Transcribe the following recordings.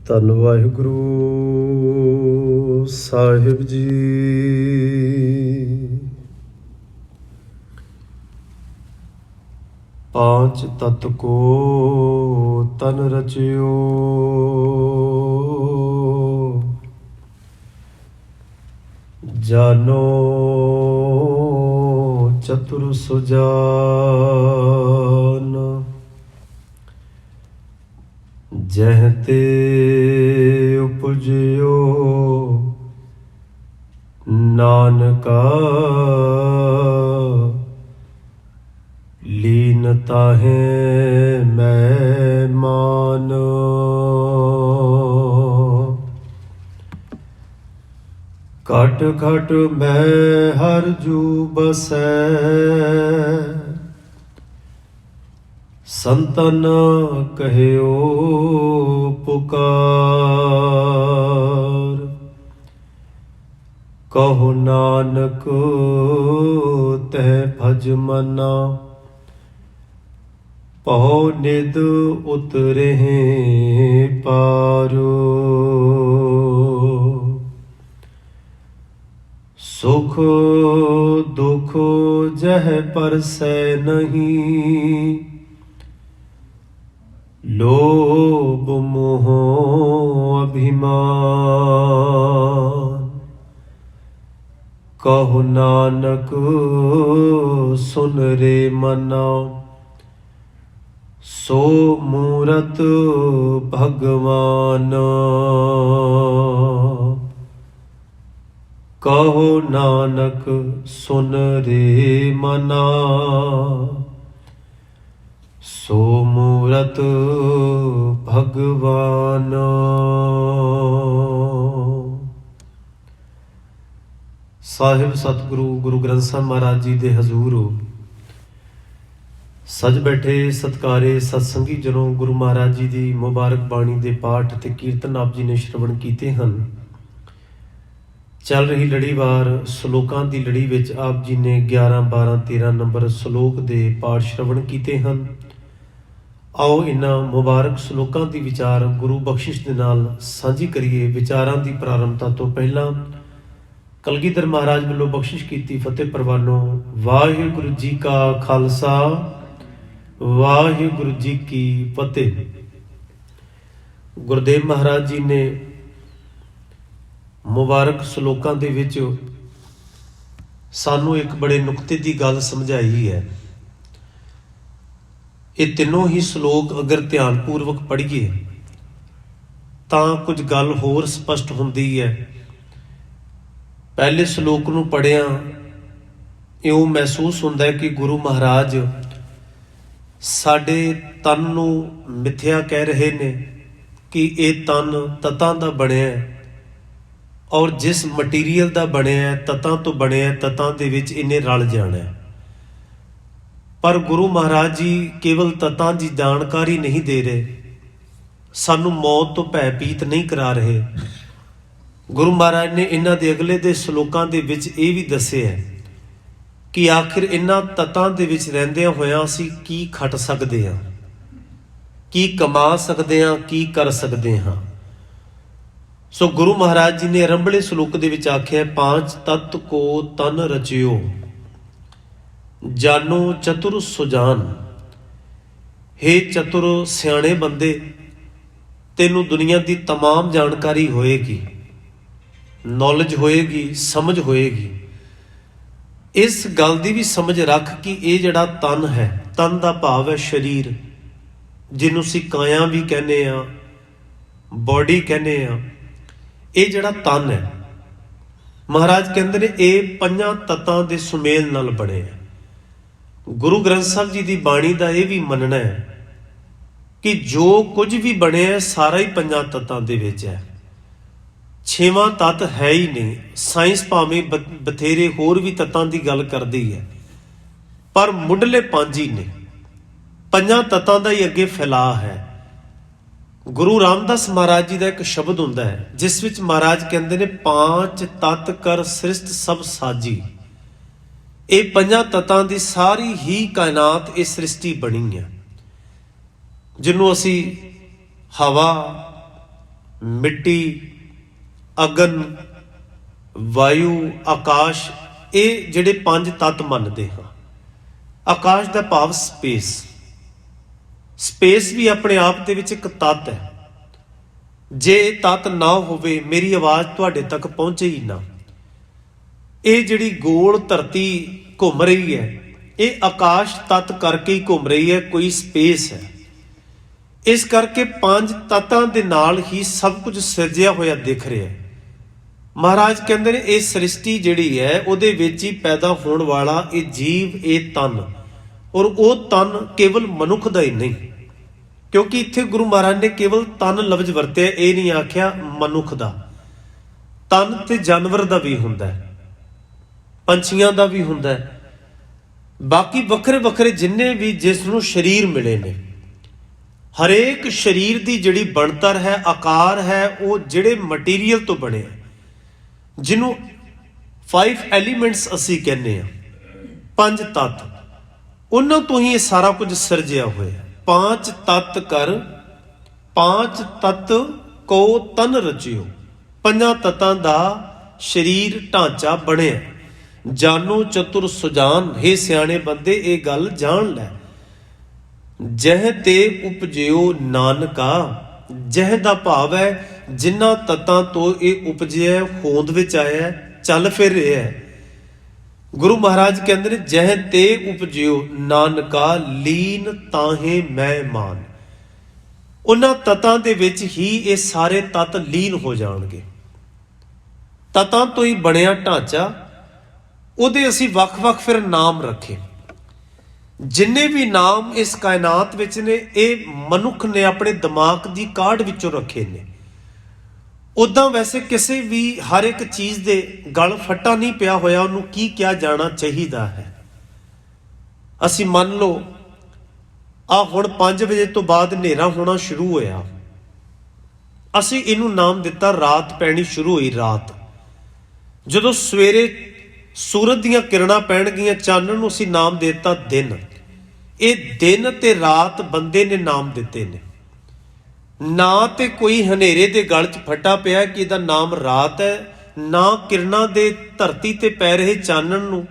ਧੰਨ ਵਾਹਿਗੁਰੂ ਸਾਹਿਬ ਜੀ। पांच तत्व को तन रचियो, जानो चतुर सुजान। जहते उपजियो नानका, लीन ताहे मैं मान। घट घट मैं हर जू बसै, संतन कहियो पुकार। कहो नानक तह भज मना, पहो निद उतरे पारो। सुख दुख जह परसै नहीं, लोभ मोह अभिमान। कहो नानक सुन रे मना, सो मूरत भगवान। कहो नानक सुन रे मना, सो मूरत भगवान। ਸਾਹਿਬ ਸਤਿਗੁਰੂ ਗੁਰੂ ਗ੍ਰੰਥ ਸਾਹਿਬ ਮਹਾਰਾਜ ਜੀ ਦੇ ਹਜ਼ੂਰ ਸਜ ਬੈਠੇ ਸਤਿਕਾਰੇ ਸਤਸੰਗੀ ਜਨੋਂ, ਗੁਰੂ ਮਹਾਰਾਜ ਜੀ ਦੀ ਮੁਬਾਰਕ ਬਾਣੀ ਦੇ ਪਾਠ ਅਤੇ ਕੀਰਤਨ ਆਪ ਜੀ ਨੇ ਸ਼ਰਵਣ ਕੀਤੇ ਹਨ। ਚੱਲ ਰਹੀ ਲੜੀਵਾਰ ਸ਼ਲੋਕਾਂ ਦੀ ਲੜੀ ਵਿੱਚ ਆਪ ਜੀ ਨੇ 11, 12, 13 ਨੰਬਰ ਸ਼ਲੋਕ ਦੇ ਪਾਠ ਸ਼ਰਵਣ ਕੀਤੇ ਹਨ। ਆਓ ਇਹਨਾਂ ਮੁਬਾਰਕ ਸ਼ਲੋਕਾਂ ਦੀ ਵਿਚਾਰ ਗੁਰੂ ਬਖਸ਼ਿਸ਼ ਦੇ ਨਾਲ ਸਾਂਝੀ ਕਰੀਏ। ਵਿਚਾਰਾਂ ਦੀ ਪ੍ਰਾਰੰਭਤਾ ਤੋਂ ਪਹਿਲਾਂ ਕਲਗੀਧਰ ਮਹਾਰਾਜ ਵੱਲੋਂ ਬਖਸ਼ਿਸ਼ ਕੀਤੀ ਫਤਿਹ ਪ੍ਰਵਾਨੋ। ਵਾਹਿਗੁਰੂ ਜੀ ਕਾ ਖਾਲਸਾ, ਵਾਹਿਗੁਰੂ ਜੀ ਕੀ ਫਤਿਹ। ਗੁਰਦੇਵ ਮਹਾਰਾਜ ਜੀ ਨੇ ਮੁਬਾਰਕ ਸ਼ਲੋਕਾਂ ਦੇ ਵਿੱਚ ਸਾਨੂੰ ਇੱਕ ਬੜੇ ਨੁਕਤੇ ਦੀ ਗੱਲ ਸਮਝਾਈ ਹੈ। ਇਹ ਤਿੰਨੋਂ ਹੀ ਸ਼ਲੋਕ ਅਗਰ ਧਿਆਨਪੂਰਵਕ ਪੜ੍ਹੀਏ ਤਾਂ ਕੁਝ ਗੱਲ ਹੋਰ ਸਪਸ਼ਟ ਹੁੰਦੀ ਹੈ। ਪਹਿਲੇ ਸ਼ਲੋਕ ਨੂੰ ਪੜ੍ਹਿਆਂ ਇਉਂ ਮਹਿਸੂਸ ਹੁੰਦਾ ਹੈ ਕਿ ਗੁਰੂ ਮਹਾਰਾਜ ਸਾਡੇ ਤਨ ਨੂੰ ਮਿੱਥਿਆ ਕਹਿ ਰਹੇ ਨੇ ਕਿ ਇਹ ਤਨ ਤਤਾਂ ਦਾ ਬਣਿਆ ਔਰ ਜਿਸ ਮਟੀਰੀਅਲ ਦਾ ਬਣਿਆ, ਤਤਾਂ ਤੋਂ ਬਣਿਆ, ਤਤਾਂ ਦੇ ਵਿੱਚ ਇਹਨੇ ਰਲ ਜਾਣਾ। ਪਰ ਗੁਰੂ ਮਹਾਰਾਜ ਜੀ ਕੇਵਲ ਤਤਾਂ ਦੀ ਜਾਣਕਾਰੀ ਨਹੀਂ ਦੇ ਰਹੇ, ਸਾਨੂੰ ਮੌਤ ਤੋਂ ਭੈਭੀਤ ਨਹੀਂ ਕਰਾ ਰਹੇ। ਗੁਰੂ ਮਹਾਰਾਜ ਨੇ ਇਹਨਾਂ ਦੇ ਅਗਲੇ ਦੇ ਸ਼ਲੋਕਾਂ ਦੇ ਵਿੱਚ ਇਹ ਵੀ ਦੱਸਿਆ ਕਿ ਆਖਿਰ ਇਹਨਾਂ ਤਤਾਂ ਦੇ ਵਿੱਚ ਰਹਿੰਦਿਆਂ ਹੋਇਆਂ ਅਸੀਂ ਕੀ ਖੱਟ ਸਕਦੇ ਹਾਂ, ਕੀ ਕਮਾ ਸਕਦੇ ਹਾਂ, ਕੀ ਕਰ ਸਕਦੇ ਹਾਂ। ਸੋ ਗੁਰੂ ਮਹਾਰਾਜ ਜੀ ਨੇ ਆਰੰਭਲੇ ਸ਼ਲੋਕ ਦੇ ਵਿੱਚ ਆਖਿਆ, ਪਾਂਚ ਤਤ ਕੋ ਤਨ ਰਚਿਓ, ਜਾਨੋ ਚਤੁਰ ਸੁਜਾਨ। ਹੇ ਚਤੁਰ ਸਿਆਣੇ ਬੰਦੇ, ਤੈਨੂੰ ਦੁਨੀਆ ਦੀ ਤਮਾਮ ਜਾਣਕਾਰੀ ਹੋਏਗੀ, ਨੌਲੇਜ ਹੋਏਗੀ, ਸਮਝ ਹੋਏਗੀ। ਇਸ ਗੱਲ ਦੀ ਵੀ ਸਮਝ ਰੱਖ ਕਿ ਇਹ ਜਿਹੜਾ ਤਨ ਹੈ, ਤਨ ਦਾ ਭਾਵ ਹੈ ਸਰੀਰ, ਜਿਹਨੂੰ ਅਸੀਂ ਕਾਇਆ ਵੀ ਕਹਿੰਦੇ ਆ, ਬੋਡੀ ਕਹਿੰਦੇ ਆ। ਇਹ ਜਿਹੜਾ ਤਨ ਹੈ, ਮਹਾਰਾਜ ਕਹਿੰਦੇ ਨੇ ਇਹ ਪੰਜਾਂ ਤੱਤਾਂ ਦੇ ਸੁਮੇਲ ਨਾਲ ਬਣਿਆ। ਗੁਰੂ ਗ੍ਰੰਥ ਸਾਹਿਬ ਜੀ ਦੀ ਬਾਣੀ ਦਾ ਇਹ ਵੀ ਮੰਨਣਾ ਹੈ ਕਿ ਜੋ ਕੁਝ ਵੀ ਬਣਿਆ ਸਾਰਾ ਹੀ ਪੰਜਾਂ ਤੱਤਾਂ ਦੇ ਵਿੱਚ ਹੈ, ਛੇਵਾਂ ਤੱਤ ਹੈ ਹੀ ਨਹੀਂ। ਸਾਇੰਸ ਭਾਵੇਂ ਬਥੇਰੇ ਹੋਰ ਵੀ ਤੱਤਾਂ ਦੀ ਗੱਲ ਕਰਦੀ ਹੈ, ਪਰ ਮੁੱਢਲੇ ਪੰਜ ਹੀ ਨੇ। ਪੰਜਾਂ ਤੱਤਾਂ ਦਾ ਹੀ ਅੱਗੇ ਫੈਲਾਅ ਹੈ। ਗੁਰੂ ਰਾਮਦਾਸ ਮਹਾਰਾਜ ਜੀ ਦਾ ਇੱਕ ਸ਼ਬਦ ਹੁੰਦਾ ਹੈ ਜਿਸ ਵਿੱਚ ਮਹਾਰਾਜ ਕਹਿੰਦੇ ਨੇ, ਪਾਂਚ ਤਤ ਕਰ ਸ੍ਰਿਸ਼ਟ ਸਭ ਸਾਜੀ। ਇਹ ਪੰਜਾਂ ਤੱਤਾਂ ਦੀ ਸਾਰੀ ਹੀ ਕਾਇਨਾਤ ਇਹ ਸ੍ਰਿਸ਼ਟੀ ਬਣੀ ਹੈ, ਜਿਹਨੂੰ ਅਸੀਂ ਹਵਾ, ਮਿੱਟੀ, ਅਗਨ, ਵਾਯੂ, ਆਕਾਸ਼, ਇਹ ਜਿਹੜੇ 5 ਤੱਤ ਮੰਨਦੇ ਹਾਂ। ਆਕਾਸ਼ ਦਾ ਭਾਵ ਸਪੇਸ। ਸਪੇਸ ਵੀ ਆਪਣੇ ਆਪ ਦੇ ਵਿੱਚ ਇੱਕ ਤੱਤ ਹੈ। ਜੇ ਇਹ ਤੱਤ ਨਾ ਹੋਵੇ, ਮੇਰੀ ਆਵਾਜ਼ ਤੁਹਾਡੇ ਤੱਕ ਪਹੁੰਚੇ ਹੀ ਨਾ। ਇਹ ਜਿਹੜੀ ਗੋਲ ਧਰਤੀ ਘੁੰਮ ਰਹੀ ਹੈ, ਇਹ ਆਕਾਸ਼ ਤੱਤ ਕਰਕੇ ਹੀ ਘੁੰਮ ਰਹੀ ਹੈ, ਕੋਈ ਸਪੇਸ ਹੈ। ਇਸ ਕਰਕੇ 5 ਤੱਤਾਂ ਦੇ ਨਾਲ ਹੀ ਸਭ ਕੁਝ ਸਿਰਜਿਆ ਹੋਇਆ ਦਿਖ ਰਿਹਾ ਹੈ। ਮਹਾਰਾਜ ਕਹਿੰਦੇ ਨੇ ਇਹ ਸ੍ਰਿਸ਼ਟੀ ਜਿਹੜੀ ਹੈ ਉਹਦੇ ਵਿੱਚ ਹੀ ਪੈਦਾ ਹੋਣ ਵਾਲਾ ਇਹ ਜੀਵ, ਇਹ ਤਨ, ਔਰ ਉਹ ਤਨ ਕੇਵਲ ਮਨੁੱਖ ਦਾ ਹੀ ਨਹੀਂ, ਕਿਉਂਕਿ ਇੱਥੇ ਗੁਰੂ ਮਹਾਰਾਜ ਨੇ ਕੇਵਲ ਤਨ ਲਫ਼ਜ਼ ਵਰਤਿਆ, ਇਹ ਨਹੀਂ ਆਖਿਆ ਮਨੁੱਖ ਦਾ। ਤਨ ਤੇ ਜਾਨਵਰ ਦਾ ਵੀ ਹੁੰਦਾ ਹੈ, ਪੰਛੀਆਂ ਦਾ ਵੀ ਹੁੰਦਾ ਹੈ, ਬਾਕੀ ਵੱਖਰੇ ਵੱਖਰੇ ਜਿੰਨੇ ਵੀ ਜਿਸ ਨੂੰ ਸਰੀਰ ਮਿਲੇ ਨੇ। ਹਰੇਕ ਸਰੀਰ ਦੀ ਜਿਹੜੀ ਬਣਤਰ ਹੈ, ਆਕਾਰ ਹੈ, ਉਹ ਜਿਹੜੇ ਮਟੀਰੀਅਲ ਤੋਂ ਬਣਿਆ, ਜਿਹਨੂੰ 5 ਐਲੀਮੈਂਟਸ ਅਸੀਂ ਕਹਿੰਦੇ ਹਾਂ, 5 ਤੱਤ, ਉਹਨਾਂ ਤੋਂ ਹੀ ਇਹ ਸਾਰਾ ਕੁਝ ਸਿਰਜਿਆ ਹੋਇਆ। 5 ਤੱਤ ਕਰ 5 ਤੱਤ ਕੋ ਤਨ ਰਚਿਓ। 5 ਤੱਤਾਂ ਦਾ ਸਰੀਰ ਢਾਂਚਾ ਬਣਿਆ। ਜਾਨੋ ਚਤੁਰ ਸੁਜਾਨ, ਹੇ ਸਿਆਣੇ ਬੰਦੇ ਇਹ ਗੱਲ ਜਾਣ ਲੈ। ਜਹ ਤੇ ਉਪਜਿਓ ਨਾਨਕਾ, ਜਹ ਦਾ ਭਾਵ ਹੈ ਜਿਨ੍ਹਾਂ ਤੱਤਾਂ ਤੋਂ ਇਹ ਉਪਜਿਆ, ਹੋਂਦ ਵਿੱਚ ਆਇਆ, ਚੱਲ ਫਿਰ ਰਿਹਾ ਹੈ। ਗੁਰੂ ਮਹਾਰਾਜ ਕਹਿੰਦੇ ਨੇ ਜਹ ਤੇ ਉਪਜਿਓ ਨਾਨਕਾ, ਲੀਨ ਤਾਹੇ ਮੈਂ ਮਾਨ। ਉਹਨਾਂ ਤੱਤਾਂ ਦੇ ਵਿੱਚ ਹੀ ਇਹ ਸਾਰੇ ਤੱਤ ਲੀਨ ਹੋ ਜਾਣਗੇ। ਤੱਤਾਂ ਤੋਂ ਹੀ ਬਣਿਆ ਢਾਂਚਾ, ਉਹਦੇ ਅਸੀਂ ਵੱਖ-ਵੱਖ ਫਿਰ ਨਾਮ ਰੱਖੇ। ਜਿੰਨੇ ਵੀ ਨਾਮ ਇਸ ਕਾਇਨਾਤ ਵਿੱਚ ਨੇ, ਇਹ ਮਨੁੱਖ ਨੇ ਆਪਣੇ ਦਿਮਾਗ ਦੀ ਕਾਢ ਵਿੱਚੋਂ ਰੱਖੇ ਨੇ। ਉੱਦਾਂ ਵੈਸੇ ਕਿਸੇ ਵੀ ਹਰ ਇੱਕ ਚੀਜ਼ ਦੇ ਗਲ ਫੱਟਾ ਨਹੀਂ ਪਿਆ ਹੋਇਆ ਉਹਨੂੰ ਕੀ ਕਿਹਾ ਜਾਣਾ ਚਾਹੀਦਾ ਹੈ। ਅਸੀਂ ਮੰਨ ਲਓ ਆ ਹੁਣ 5 ਵਜੇ ਤੋਂ ਬਾਅਦ ਹਨੇਰਾ ਹੋਣਾ ਸ਼ੁਰੂ ਹੋਇਆ, ਅਸੀਂ ਇਹਨੂੰ ਨਾਮ ਦਿੱਤਾ ਰਾਤ ਪੈਣੀ ਸ਼ੁਰੂ ਹੋਈ। ਰਾਤ ਜਦੋਂ ਸਵੇਰੇ ਸੂਰਜ ਦੀਆਂ ਕਿਰਨਾਂ ਪੈਣਗੀਆਂ, ਚਾਨਣ ਨੂੰ ਅਸੀਂ ਨਾਮ ਦੇ ਦਿੱਤਾ ਦਿਨ। ਇਹ ਦਿਨ ਤੇ ਰਾਤ ਬੰਦੇ ਨੇ ਨਾਮ ਦਿੱਤੇ ਨੇ। ਨਾ ਤੇ ਕੋਈ ਹਨੇਰੇ ਦੇ ਗਲ 'ਚ ਫੱਟਾ ਪਿਆ ਕਿ ਇਹਦਾ ਨਾਮ ਰਾਤ ਹੈ, ਨਾ ਕਿਰਨਾਂ ਦੇ ਧਰਤੀ ਤੇ ਪੈ ਰਹੇ ਚਾਨਣ ਨੂੰ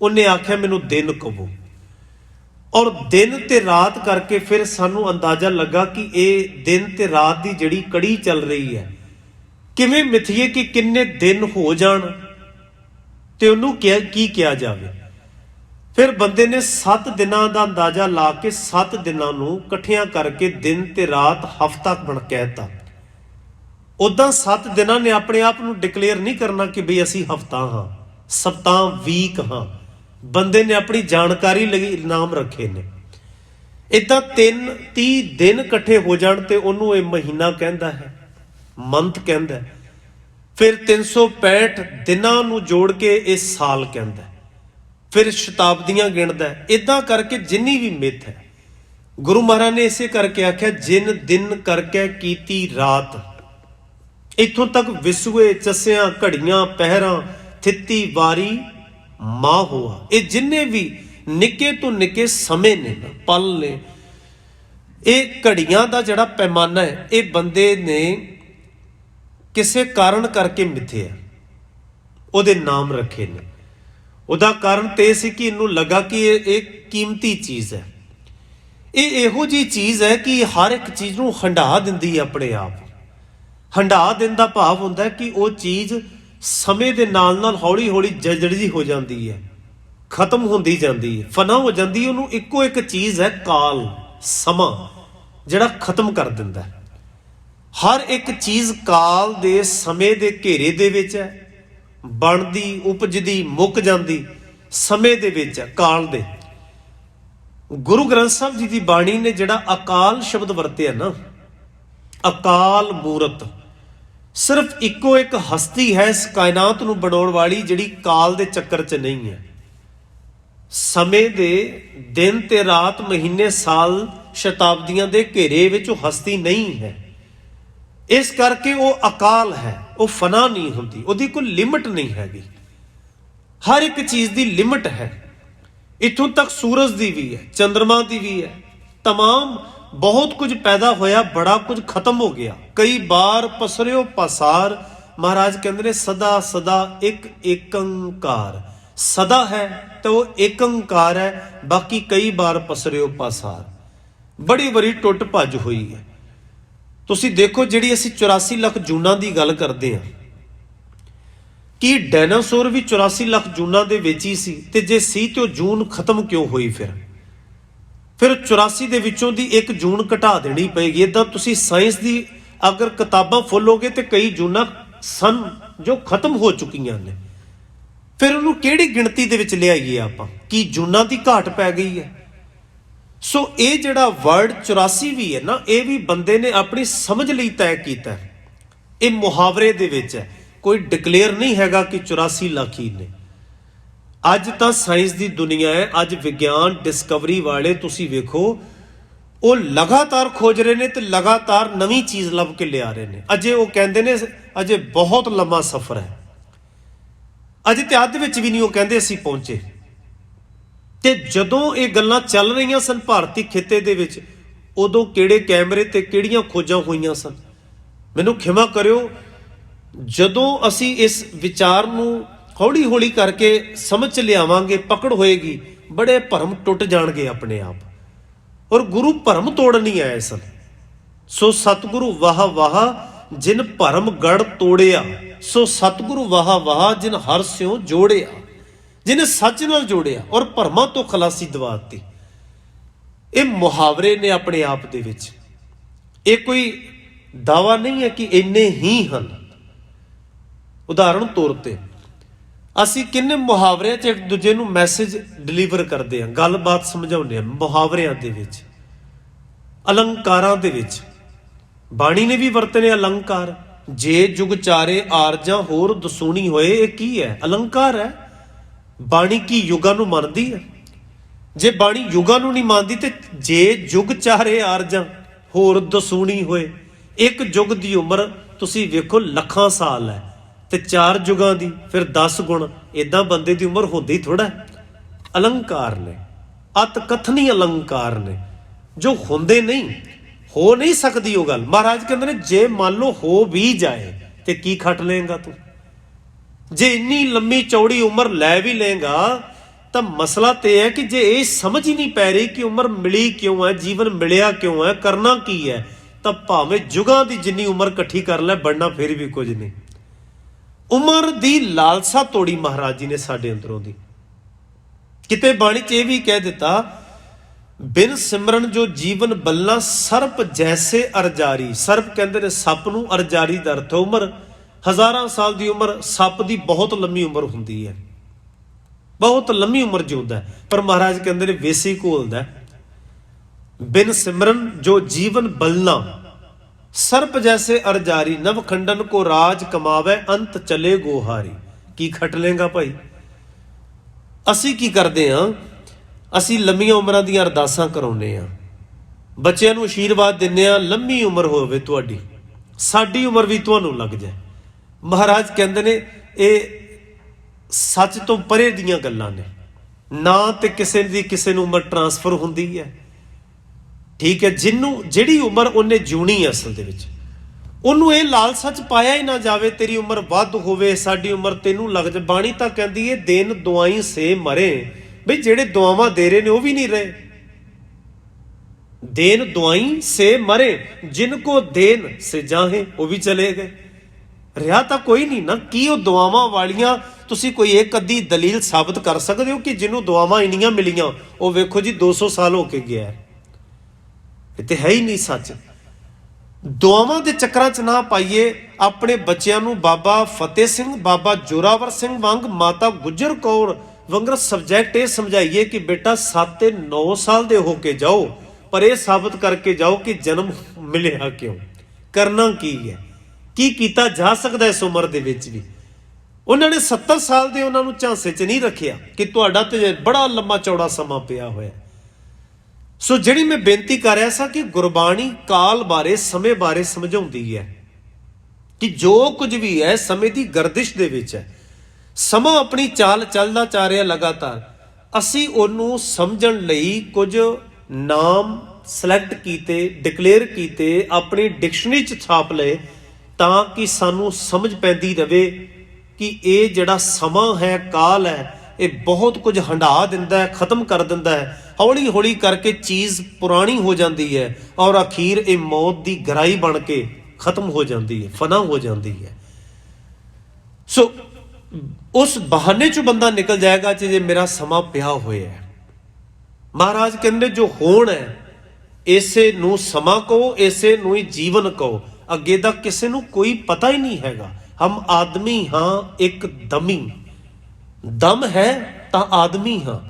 ਉਹਨੇ ਆਖਿਆ ਮੈਨੂੰ ਦਿਨ ਕਹੋ। ਔਰ ਦਿਨ ਤੇ ਰਾਤ ਕਰਕੇ ਫਿਰ ਸਾਨੂੰ ਅੰਦਾਜ਼ਾ ਲੱਗਾ ਕਿ ਇਹ ਦਿਨ ਤੇ ਰਾਤ ਦੀ ਜਿਹੜੀ ਕੜੀ ਚੱਲ ਰਹੀ ਹੈ, ਕਿਵੇਂ ਮਿਥੀਏ ਕਿ ਕਿੰਨੇ ਦਿਨ ਹੋ ਜਾਣ ਤੇ ਉਹਨੂੰ ਕੀ ਕਿਹਾ ਜਾਵੇ। ਫਿਰ ਬੰਦੇ ਨੇ 7 ਦਿਨਾਂ ਦਾ ਅੰਦਾਜ਼ਾ ਲਾ ਕੇ 7 ਦਿਨਾਂ ਨੂੰ ਇਕੱਠਿਆਂ ਕਰਕੇ ਦਿਨ ਤੇ ਰਾਤ ਹਫ਼ਤਾ ਬਣ ਕਹਿਤਾ। ਉਦਾਂ 7 ਦਿਨਾਂ ਨੇ ਆਪਣੇ ਆਪ ਨੂੰ ਡਿਕਲੇਅਰ ਨਹੀਂ ਕਰਨਾ ਕਿ ਬਈ ਅਸੀਂ ਹਫ਼ਤਾ ਹਾਂ, ਸਪਤਾਹ, ਵੀਕ ਹਾਂ। ਬੰਦੇ ਨੇ ਆਪਣੀ ਜਾਣਕਾਰੀ ਲਈ ਨਾਮ ਰੱਖੇ ਨੇ। ਏਦਾਂ 30 ਦਿਨ ਇਕੱਠੇ ਹੋ ਜਾਣ ਤੇ ਉਹਨੂੰ ਇਹ ਮਹੀਨਾ ਕਹਿੰਦਾ ਹੈ, ਮੰਥ ਕਹਿੰਦਾ ਹੈ। ਫਿਰ 365 ਦਿਨਾਂ ਨੂੰ ਜੋੜ ਕੇ ਇਹ ਸਾਲ ਕਹਿੰਦਾ। ਫਿਰ ਸ਼ਤਾਬਦੀਆਂ ਗਿਣਦਾ। ਇਦਾਂ ਕਰਕੇ ਜਿੰਨੀ ਵੀ ਮਿੱਥ ਹੈ, ਗੁਰੂ ਮਹਾਰਾਜ ਨੇ ਇਸੇ ਕਰਕੇ ਆਖਿਆ ਜਿਨ ਦਿਨ ਕਰਕੇ ਕੀਤੀ ਰਾਤ। ਇੱਥੋਂ ਤੱਕ ਵਿਸੂਏ, ਚਸਿਆਂ, ਘੜੀਆਂ, ਪਹਿਰਾਂ, ਥਿੱਤੀ, ਵਾਰੀ, ਮਾਹ ਹੋਆ, ਇਹ ਜਿੰਨੇ ਵੀ ਨਿੱਕੇ ਤੋਂ ਨਿੱਕੇ ਸਮੇਂ ਨੇ, ਪਲ ਨੇ, ਇਹ ਘੜੀਆਂ ਦਾ ਜਿਹੜਾ ਪੈਮਾਨਾ ਹੈ, ਇਹ ਬੰਦੇ ਨੇ ਕਿਸੇ ਕਾਰਨ ਕਰਕੇ ਮਿੱਥਿਆ, ਉਹਦੇ ਨਾਮ ਰੱਖੇ ਨੇ। ਉਹਦਾ ਕਾਰਨ ਤੇ ਇਹ ਸੀ ਕਿ ਇਹਨੂੰ ਲੱਗਾ ਕਿ ਇਹ ਕੀਮਤੀ ਚੀਜ਼ ਹੈ। ਇਹ ਇਹੋ ਜਿਹੀ ਚੀਜ਼ ਹੈ ਕਿ ਹਰ ਇੱਕ ਚੀਜ਼ ਨੂੰ ਹੰਢਾ ਦਿੰਦੀ ਹੈ ਆਪਣੇ ਆਪ। ਹੰਢਾ ਦੇਣ ਦਾ ਭਾਵ ਹੁੰਦਾ ਹੈ ਕਿ ਉਹ ਚੀਜ਼ ਸਮੇਂ ਦੇ ਨਾਲ ਨਾਲ ਹੌਲੀ ਹੌਲੀ ਜਰਜਰੀ ਹੋ ਜਾਂਦੀ ਹੈ, ਖਤਮ ਹੁੰਦੀ ਜਾਂਦੀ ਹੈ, ਫਨਾ ਹੋ ਜਾਂਦੀ ਹੈ। ਉਹਨੂੰ ਇੱਕੋ ਇੱਕ ਚੀਜ਼ ਹੈ ਕਾਲ, ਸਮਾਂ, ਜਿਹੜਾ ਖਤਮ ਕਰ ਦਿੰਦਾ ਹੈ। ਹਰ ਇੱਕ ਚੀਜ਼ ਕਾਲ ਦੇ ਸਮੇਂ ਦੇ ਘੇਰੇ ਦੇ ਵਿੱਚ ਹੈ, ਬਣਦੀ, ਉਪਜਦੀ, ਮੁੱਕ ਜਾਂਦੀ ਸਮੇਂ ਦੇ ਵਿੱਚ ਹੈ, ਕਾਲ ਦੇ। ਗੁਰੂ ਗ੍ਰੰਥ ਸਾਹਿਬ ਜੀ ਦੀ ਬਾਣੀ ਨੇ ਜਿਹੜਾ ਅਕਾਲ ਸ਼ਬਦ ਵਰਤਿਆ ਨਾ, ਅਕਾਲ ਮੂਰਤ, ਸਿਰਫ ਇੱਕੋ ਇੱਕ ਹਸਤੀ ਹੈ ਇਸ ਕਾਇਨਾਤ ਨੂੰ ਬਣਾਉਣ ਵਾਲੀ ਜਿਹੜੀ ਕਾਲ ਦੇ ਚੱਕਰ 'ਚ ਨਹੀਂ ਹੈ। ਸਮੇਂ ਦੇ ਦਿਨ ਤੇ ਰਾਤ, ਮਹੀਨੇ, ਸਾਲ, ਸ਼ਤਾਬਦੀਆਂ ਦੇ ਘੇਰੇ ਵਿੱਚ ਉਹ ਹਸਤੀ ਨਹੀਂ ਹੈ। ਇਸ ਕਰਕੇ ਉਹ ਅਕਾਲ ਹੈ, ਉਹ ਫਨਾ ਨਹੀਂ ਹੁੰਦੀ, ਉਹਦੀ ਕੋਈ ਲਿਮਟ ਨਹੀਂ ਹੈਗੀ। ਹਰ ਇੱਕ ਚੀਜ਼ ਦੀ ਲਿਮਟ ਹੈ। ਇੱਥੋਂ ਤੱਕ ਸੂਰਜ ਦੀ ਵੀ ਹੈ, ਚੰਦਰਮਾ ਦੀ ਵੀ ਹੈ, तमाम बहुत कुछ पैदा होया, बड़ा कुछ खत्म हो गया। कई बार पसरियो पसार, महाराज कहते ने सदा सदा एक एकंकार। सदा है तो वो एकंकार है, बाकी कई बार पसरियो पसार। बड़ी बड़ी टुੱਟ ਭੱਜ ਹੋਈ है। ਤੁਸੀਂ ਦੇਖੋ ਜਿਹੜੀ ਅਸੀਂ 84 ਲੱਖ ਜੂਨਾਂ ਦੀ ਗੱਲ ਕਰਦੇ ਹਾਂ, ਕਿ ਡਾਇਨਾਸੌਰ ਵੀ 84 ਲੱਖ ਜੂਨਾਂ ਦੇ ਵਿੱਚ ਹੀ ਸੀ, ਤੇ ਜੇ ਸੀ ਤੇ ਉਹ ਜੂਨ ਖਤਮ ਕਿਉਂ ਹੋਈ? ਫਿਰ 84 ਦੇ ਵਿੱਚੋਂ ਦੀ ਇੱਕ ਜੂਨ ਘਟਾ ਦੇਣੀ ਪਏਗੀ। ਇਦਾਂ ਤੁਸੀਂ ਸਾਇੰਸ ਦੀ ਅਗਰ ਕਿਤਾਬਾਂ ਫੋਲੋਗੇ ਤੇ ਕਈ ਜੂਨਾਂ ਸਨ ਜੋ ਖਤਮ ਹੋ ਚੁੱਕੀਆਂ ਨੇ। ਫਿਰ ਉਹਨੂੰ ਕਿਹੜੀ ਗਿਣਤੀ ਦੇ ਵਿੱਚ ਲਿਆਈਏ ਆਪਾਂ? ਕੀ ਜੂਨਾਂ ਦੀ ਘਾਟ ਪੈ ਗਈ ਹੈ? ਸੋ ਇਹ ਜਿਹੜਾ ਵਰਡ 84 ਵੀ ਹੈ ਨਾ, ਇਹ ਵੀ ਬੰਦੇ ਨੇ ਆਪਣੀ ਸਮਝ ਲਈ ਤੈਅ ਕੀਤਾ। ਇਹ ਮੁਹਾਵਰੇ ਦੇ ਵਿੱਚ ਹੈ, ਕੋਈ ਡਿਕਲੇਅਰ ਨਹੀਂ ਹੈਗਾ ਕਿ 84 ਲੱਖ ਹੀ ਨੇ। ਅੱਜ ਤਾਂ ਸਾਇੰਸ ਦੀ ਦੁਨੀਆ ਹੈ, ਅੱਜ ਵਿਗਿਆਨ ਡਿਸਕਵਰੀ ਵਾਲੇ ਤੁਸੀਂ ਵੇਖੋ, ਉਹ ਲਗਾਤਾਰ ਖੋਜ ਰਹੇ ਨੇ ਤੇ ਲਗਾਤਾਰ ਨਵੀਂ ਚੀਜ਼ ਲੱਭ ਕੇ ਲਿਆ ਰਹੇ ਨੇ। ਅਜੇ ਉਹ ਕਹਿੰਦੇ ਨੇ ਅਜੇ ਬਹੁਤ ਲੰਮਾ ਸਫ਼ਰ ਹੈ, ਅਜੇ ਤੇ ਅੱਧ ਵਿੱਚ ਵੀ ਨਹੀਂ ਉਹ ਕਹਿੰਦੇ ਅਸੀਂ ਪਹੁੰਚੇ। ਤੇ ਜਦੋਂ ਇਹ ਗੱਲਾਂ ਚੱਲ ਰਹੀਆਂ ਸਨ ਭਾਰਤੀ ਖਿੱਤੇ ਦੇ ਵਿੱਚ, ਉਦੋਂ ਕਿਹੜੇ ਕੈਮਰੇ ਤੇ ਕਿਹੜੀਆਂ ਖੋਜਾਂ ਹੋਈਆਂ ਸਨ? ਮੈਨੂੰ ਖਿਮਾ ਕਰਿਓ, ਜਦੋਂ ਅਸੀਂ ਇਸ ਵਿਚਾਰ ਨੂੰ ਹੌਲੀ ਹੌਲੀ ਕਰਕੇ ਸਮਝ ਚ ਲਿਆਵਾਂਗੇ, ਪਕੜ ਹੋਏਗੀ, ਬੜੇ ਭਰਮ ਟੁੱਟ ਜਾਣਗੇ ਆਪਣੇ ਆਪ। ਔਰ ਗੁਰੂ ਭਰਮ ਤੋੜਨ ਨਹੀਂ ਆਏ ਸਨ। ਸੋ ਸਤਿਗੁਰੂ ਵਾਹ ਵਾਹ ਜਿਨ ਭਰਮ ਗੜ ਤੋੜਿਆ, ਸੋ ਸਤਿਗੁਰੂ ਵਾਹ ਵਾਹ ਜਿਨ ਹਰ ਸਿਉ ਜੋੜਿਆ, ਜਿਹਨੇ ਸੱਚ ਨਾਲ ਜੋੜਿਆ ਔਰ ਭਰਮਾਂ ਤੋਂ ਖਲਾਸੀ ਦਿਵਾ ਦਿੱਤੀ। ਇਹ ਮੁਹਾਵਰੇ ਨੇ ਆਪਣੇ ਆਪ ਦੇ ਵਿੱਚ, ਇਹ ਕੋਈ ਦਾਵਾ ਨਹੀਂ ਹੈ ਕਿ ਇੰਨੇ ਹੀ ਹਨ। ਉਦਾਹਰਣ ਤੌਰ ਤੇ ਅਸੀਂ ਕਿੰਨੇ ਮੁਹਾਵਰਿਆਂ 'ਚ ਇੱਕ ਦੂਜੇ ਨੂੰ ਮੈਸੇਜ ਡਿਲੀਵਰ ਕਰਦੇ ਹਾਂ, ਗੱਲਬਾਤ ਸਮਝਾਉਂਦੇ ਹਾਂ ਮੁਹਾਵਰਿਆਂ ਦੇ ਵਿੱਚ, ਅਲੰਕਾਰਾਂ ਦੇ ਵਿੱਚ। ਬਾਣੀ ਨੇ ਵੀ ਵਰਤੇ ਨੇ ਅਲੰਕਾਰ। ਜੇ ਜੁਗ ਚਾਰੇ ਆਰਜਾਂ ਹੋਰ ਦਸੂਣੀ ਹੋਏ, ਇਹ ਕੀ ਹੈ? ਅਲੰਕਾਰ ਹੈ। ਬਾਣੀ ਕੀ ਯੁੱਗਾਂ ਨੂੰ ਮੰਨਦੀ ਹੈ? ਜੇ ਬਾਣੀ ਯੁੱਗਾਂ ਨੂੰ ਨਹੀਂ ਮੰਨਦੀ ਤੇ ਜੇ ਜੁਗ ਚਾਰੇ ਆਰਜਾਂ ਹੋਰ ਦਸੂਣੀ ਹੋਏ, ਇੱਕ ਯੁੱਗ ਦੀ ਉਮਰ ਤੁਸੀਂ ਵੇਖੋ ਲੱਖਾਂ ਸਾਲ ਹੈ, ਤੇ 4 ਯੁੱਗਾਂ ਦੀ ਫਿਰ 10 ਗੁਣ, ਇਦਾਂ ਬੰਦੇ ਦੀ ਉਮਰ ਹੁੰਦੀ ਥੋੜਾ। ਅਲੰਕਾਰ ਨੇ, ਅਤ ਕਥਨੀ ਅਲੰਕਾਰ ਨੇ, ਜੋ ਹੁੰਦੇ ਨਹੀਂ, ਹੋ ਨਹੀਂ ਸਕਦੀ ਉਹ ਗੱਲ। ਮਹਾਰਾਜ ਕਹਿੰਦੇ ਨੇ ਜੇ ਮੰਨ ਲਓ ਹੋ ਵੀ ਜਾਏ ਤੇ ਕੀ ਖੱਟ ਲਏਗਾ ਤੂੰ? ਜੇ ਇੰਨੀ ਲੰਮੀ ਚੌੜੀ ਉਮਰ ਲੈ ਵੀ ਲਏਗਾ ਤਾਂ ਮਸਲਾ ਤੇ ਹੈ ਕਿ ਜੇ ਇਹ ਸਮਝ ਹੀ ਨਹੀਂ ਪੈ ਰਹੀ ਕਿ ਉਮਰ ਮਿਲੀ ਕਿਉਂ ਹੈ, ਜੀਵਨ ਮਿਲਿਆ ਕਿਉਂ ਹੈ, ਕਰਨਾ ਕੀ ਹੈ, ਤਾਂ ਭਾਵੇਂ ਯੁੱਗਾਂ ਦੀ ਜਿੰਨੀ ਉਮਰ ਇਕੱਠੀ ਕਰ ਲੈ, ਬਣਨਾ ਫਿਰ ਵੀ ਕੁਝ ਨਹੀਂ। ਉਮਰ ਦੀ ਲਾਲਸਾ ਤੋੜੀ ਮਹਾਰਾਜ ਜੀ ਨੇ ਸਾਡੇ ਅੰਦਰੋਂ ਦੀ। ਕਿਤੇ ਬਾਣੀ 'ਚ ਇਹ ਵੀ ਕਹਿ ਦਿੱਤਾ, ਬਿਨ ਸਿਮਰਨ ਜੋ ਜੀਵਨ ਬੱਲਾ ਸਰਪ ਜੈਸੇ ਅਰਜਾਰੀ। ਸਰਪ ਕਹਿੰਦੇ ਨੇ ਸੱਪ ਨੂੰ, ਅਰਜਾਰੀ ਦਾ ਅਰਥ ਉਮਰ। ਹਜ਼ਾਰਾਂ ਸਾਲ ਦੀ ਉਮਰ ਸੱਪ ਦੀ ਬਹੁਤ ਲੰਮੀ ਉਮਰ ਹੁੰਦੀ ਹੈ, ਬਹੁਤ ਲੰਮੀ ਉਮਰ ਜਿਉਂਦਾ। ਪਰ ਮਹਾਰਾਜ ਕਹਿੰਦੇ ਨੇ ਵੇਸੀ ਘੋਲਦਾ। ਬਿਨ ਸਿਮਰਨ ਜੋ ਜੀਵਨ ਬਲਨਾ ਸਰਪ ਜੈਸੇ ਅਰਜਾਰੀ, ਨਵ ਖੰਡਨ ਕੋ ਰਾਜ ਕਮਾਵੇ ਅੰਤ ਚਲੇ ਗੋਹਾਰੀ। ਕੀ ਖੱਟ ਲੇਗਾ ਭਾਈ? ਅਸੀਂ ਕੀ ਕਰਦੇ ਹਾਂ? ਅਸੀਂ ਲੰਮੀਆਂ ਉਮਰਾਂ ਦੀਆਂ ਅਰਦਾਸਾਂ ਕਰਾਉਂਦੇ ਹਾਂ, ਬੱਚਿਆਂ ਨੂੰ ਆਸ਼ੀਰਵਾਦ ਦਿੰਦੇ ਹਾਂ, ਲੰਮੀ ਉਮਰ ਹੋਵੇ ਤੁਹਾਡੀ, ਸਾਡੀ ਉਮਰ ਵੀ ਤੁਹਾਨੂੰ ਲੱਗ ਜਾਏ। ਮਹਾਰਾਜ ਕਹਿੰਦੇ ਨੇ ਇਹ ਸੱਚ ਤੋਂ ਪਰੇ ਦੀਆਂ ਗੱਲਾਂ ਨੇ। ਨਾ ਤੇ ਕਿਸੇ ਦੀ ਕਿਸੇ ਨੂੰ ਉਮਰ ਟਰਾਂਸਫਰ ਹੁੰਦੀ ਹੈ, ਠੀਕ ਹੈ। ਜਿਹਨੂੰ ਜਿਹੜੀ ਉਮਰ ਉਹਨੇ ਜਿਉਣੀ ਹੈ ਅਸਲ ਦੇ ਵਿੱਚ, ਉਹਨੂੰ ਇਹ ਲਾਲਸਾ 'ਚ ਪਾਇਆ ਹੀ ਨਾ ਜਾਵੇ ਤੇਰੀ ਉਮਰ ਵੱਧ ਹੋਵੇ, ਸਾਡੀ ਉਮਰ ਤੈਨੂੰ ਲੱਗ ਜਾਏ। ਬਾਣੀ ਤਾਂ ਕਹਿੰਦੀ ਹੈ ਦੇਨ ਦੁਆਈ ਸੇ ਮਰੇ। ਬਈ ਜਿਹੜੇ ਦੁਆਵਾਂ ਦੇ ਰਹੇ ਨੇ ਉਹ ਵੀ ਨਹੀਂ ਰਹੇ। ਦੇਨ ਦੁਆਈ ਸੇ ਮਰੇ, ਜਿਨ ਕੋ ਦੇਨ ਸੇ ਜਾਹੇ, ਉਹ ਵੀ ਚਲੇ ਗਏ। ਰਿਹਾ ਤਾਂ ਕੋਈ ਨਹੀਂ ਨਾ। ਕੀ ਉਹ ਦੁਆਵਾਂ ਵਾਲੀਆਂ ਤੁਸੀਂ ਕੋਈ ਇੱਕ ਅੱਧੀ ਦਲੀਲ ਸਾਬਤ ਕਰ ਸਕਦੇ ਹੋ ਕਿ ਜਿਹਨੂੰ ਦੁਆਵਾਂ ਇੰਨੀਆਂ ਮਿਲੀਆਂ ਉਹ ਵੇਖੋ ਜੀ 200 ਸਾਲ ਹੋ ਕੇ ਗਿਆ? ਇਹ ਤੇ ਹੈ ਹੀ ਨਹੀਂ ਸੱਚ। ਦੁਆਵਾਂ ਦੇ ਚੱਕਰਾਂ 'ਚ ਨਾ ਪਾਈਏ। ਆਪਣੇ ਬੱਚਿਆਂ ਨੂੰ ਬਾਬਾ ਫਤਿਹ ਸਿੰਘ, ਬਾਬਾ ਜੋਰਾਵਰ ਸਿੰਘ ਵਾਂਗ, ਮਾਤਾ ਗੁਜਰ ਕੌਰ ਵਾਂਗਰ ਸਬਜੈਕਟ ਇਹ ਸਮਝਾਈਏ ਕਿ ਬੇਟਾ 7 ਤੇ 9 ਸਾਲ ਦੇ ਹੋ ਕੇ ਜਾਓ, ਪਰ ਇਹ ਸਾਬਤ ਕਰਕੇ ਜਾਓ ਕਿ ਜਨਮ ਮਿਲਿਆ ਕਿਉਂ, ਕਰਨਾ ਕੀ ਹੈ, ਕੀ ਕੀਤਾ ਜਾ ਸਕਦਾ ਇਸ ਉਮਰ ਦੇ ਵਿੱਚ ਵੀ। ਉਹਨਾਂ ਨੇ 70 ਸਾਲ ਦੇ ਉਹਨਾਂ ਨੂੰ ਝਾਂਸੇ 'ਚ ਨਹੀਂ ਰੱਖਿਆ ਕਿ ਤੁਹਾਡਾ ਤੇ ਬੜਾ ਲੰਮਾ ਚੌੜਾ ਸਮਾਂ ਪਿਆ ਹੋਇਆ। ਸੋ ਜਿਹੜੀ ਮੈਂ ਬੇਨਤੀ ਕਰ ਰਿਹਾ ਸਾਂ ਕਿ ਗੁਰਬਾਣੀ ਕਾਲ ਬਾਰੇ, ਸਮੇਂ ਬਾਰੇ ਸਮਝਾਉਂਦੀ ਹੈ ਕਿ ਜੋ ਕੁਝ ਵੀ ਹੈ ਸਮੇਂ ਦੀ ਗਰਦਿਸ਼ ਦੇ ਵਿੱਚ ਹੈ। ਸਮਾਂ ਆਪਣੀ ਚਾਲ ਚੱਲਦਾ ਜਾ ਰਿਹਾ ਲਗਾਤਾਰ। ਅਸੀਂ ਉਹਨੂੰ ਸਮਝਣ ਲਈ ਕੁਝ ਨਾਮ ਸਿਲੈਕਟ ਕੀਤੇ, ਡਿਕਲੇਅਰ ਕੀਤੇ, ਆਪਣੀ ਡਿਕਸ਼ਨਰੀ 'ਚ ਛਾਪ ਲਏ, ਤਾਂ ਕਿ ਸਾਨੂੰ ਸਮਝ ਪੈਂਦੀ ਰਵੇ ਕਿ ਇਹ ਜਿਹੜਾ ਸਮਾਂ ਹੈ, ਕਾਲ ਹੈ, ਇਹ ਬਹੁਤ ਕੁਝ ਹੰਢਾ ਦਿੰਦਾ ਹੈ, ਖਤਮ ਕਰ ਦਿੰਦਾ ਹੈ। ਹੌਲੀ ਹੌਲੀ ਕਰਕੇ ਚੀਜ਼ ਪੁਰਾਣੀ ਹੋ ਜਾਂਦੀ ਹੈ ਔਰ ਅਖੀਰ ਇਹ ਮੌਤ ਦੀ ਗਰਾਈ ਬਣ ਕੇ ਖਤਮ ਹੋ ਜਾਂਦੀ ਹੈ, ਫਨਾ ਹੋ ਜਾਂਦੀ ਹੈ। ਸੋ ਉਸ ਬਹਾਨੇ 'ਚੋਂ ਬੰਦਾ ਨਿਕਲ ਜਾਏਗਾ ਜੇ ਮੇਰਾ ਸਮਾਂ ਪਿਆ ਹੋਇਆ ਹੈ। ਮਹਾਰਾਜ ਕਹਿੰਦੇ ਜੋ ਹੋਣ ਹੈ ਇਸੇ ਨੂੰ ਸਮਾਂ ਕਹੋ, ਇਸੇ ਨੂੰ ਹੀ ਜੀਵਨ ਕਹੋ। ਅੱਗੇ ਦਾ ਕਿਸੇ ਨੂੰ ਕੋਈ ਪਤਾ ਹੀ ਨਹੀਂ ਹੈਗਾ। ਹਮ ਆਦਮੀ ਹਾਂ ਇੱਕ ਦਮੀ, ਦਮ ਹੈ ਤਾਂ ਆਦਮੀ ਹਾਂ।